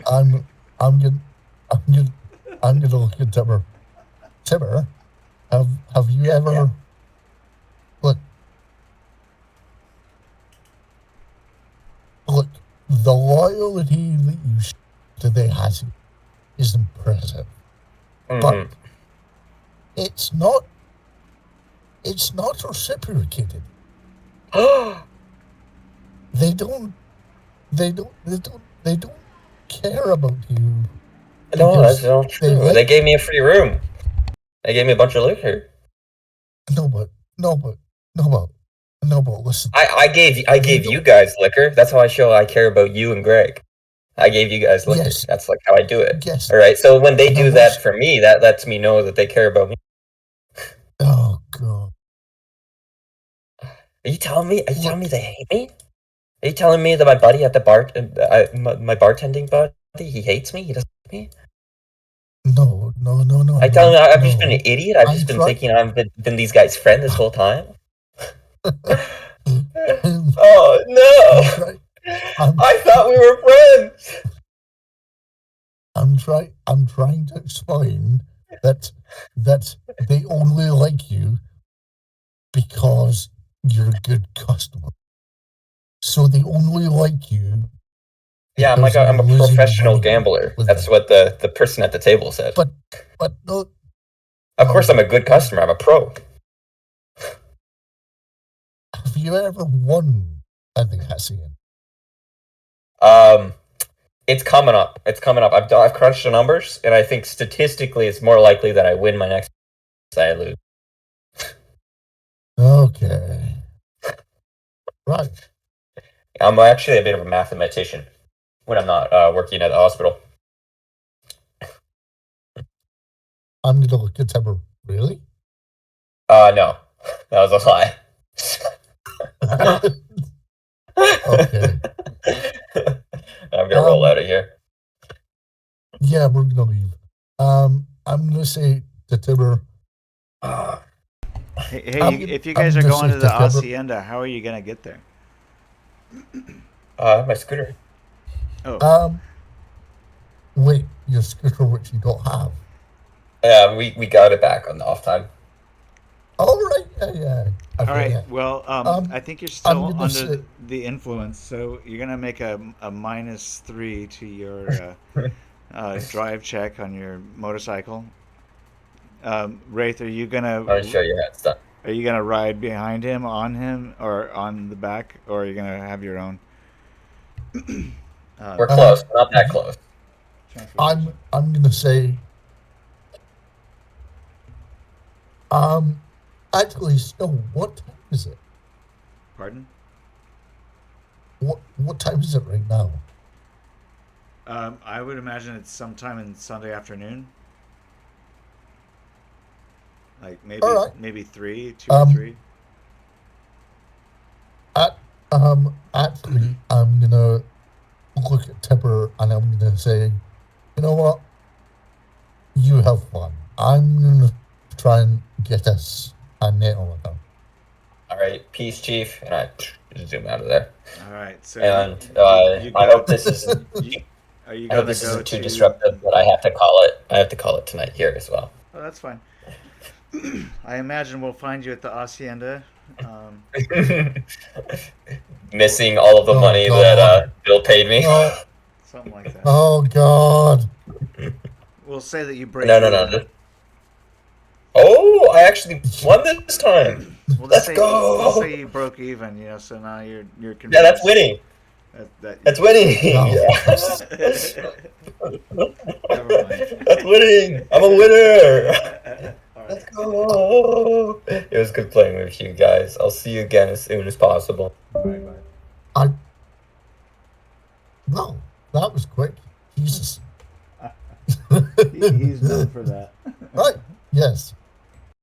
I'm gonna look at Tiber. Tiber, have you ever look the loyalty that you to the Hazi is impressive, but it's not reciprocated. They don't care about you. No, that's not true. They gave me a free room. They gave me a bunch of liquor. No, but listen. I gave you guys liquor. That's how I show I care about you and Greg. I gave you guys liquor. Yes. That's like how I do it. Yes. All right. So when they do that for me, that lets me know that they care about me. Oh God. Are you telling me they hate me? Are you telling me that my buddy at the bar, my bartending buddy, he hates me? He doesn't like me? No. I tell him I've just been an idiot. I've just been thinking I've been these guys' friend this whole time. Oh no! I thought we were friends. I'm trying to explain that they only like you because you're a good customer. So they only like you. Yeah, I'm a professional gambler. That's what the person at the table said. But no. Of course, I'm a good customer. I'm a pro. Have you ever won at the Hacienda? It's coming up. I've crunched the numbers, and I think statistically, it's more likely that I win my next than I lose. Okay. Right. I'm actually a bit of a mathematician when I'm not working at the hospital. I'm gonna look at Tiber. Really? No. That was a lie. Okay. I'm gonna roll out of here. Yeah, we're gonna leave. I'm gonna say to Tiber. Hey, if you guys are going to the Hacienda, how are you gonna get there? My scooter. Oh. Wait, your scooter, which you don't have. Yeah, we got it back on the off time. All right, yeah. All right. Well, I think you're still under the influence, so you're gonna make a -3 to your drive check on your motorcycle. Wraith, are you gonna? I'll show you how it's done. Are you gonna ride behind him, on him, or on the back, or are you gonna have your own? We're close, not that close. I'm gonna say. Actually, Snow, what time is it? Pardon? What time is it right now? I would imagine it's sometime in Sunday afternoon. Like maybe 3, 2 or 3. Actually, I'm gonna look at Tiber and I'm gonna say, you know what? You have fun. I'm gonna try and get us a net on them. All right, peace, chief, and I zoom out of there. All right, so and I hope this isn't. I hope this isn't too disruptive, but I have to call it. I have to call it tonight here as well. Oh, that's fine. I imagine we'll find you at the Hacienda. Missing all of the money that Bill paid me. Something like that. Oh God. We'll say that you break. No. Oh, I actually won this time. Let's go. We'll say you broke even. So now you're convinced. Yeah, that's winning. That's winning. No. Never mind. That's winning. I'm a winner. All Let's right. go. It was good playing with you guys. I'll see you again as soon as possible. All right, bye. No, that was quick. Jesus. He's known for that. Right. Yes.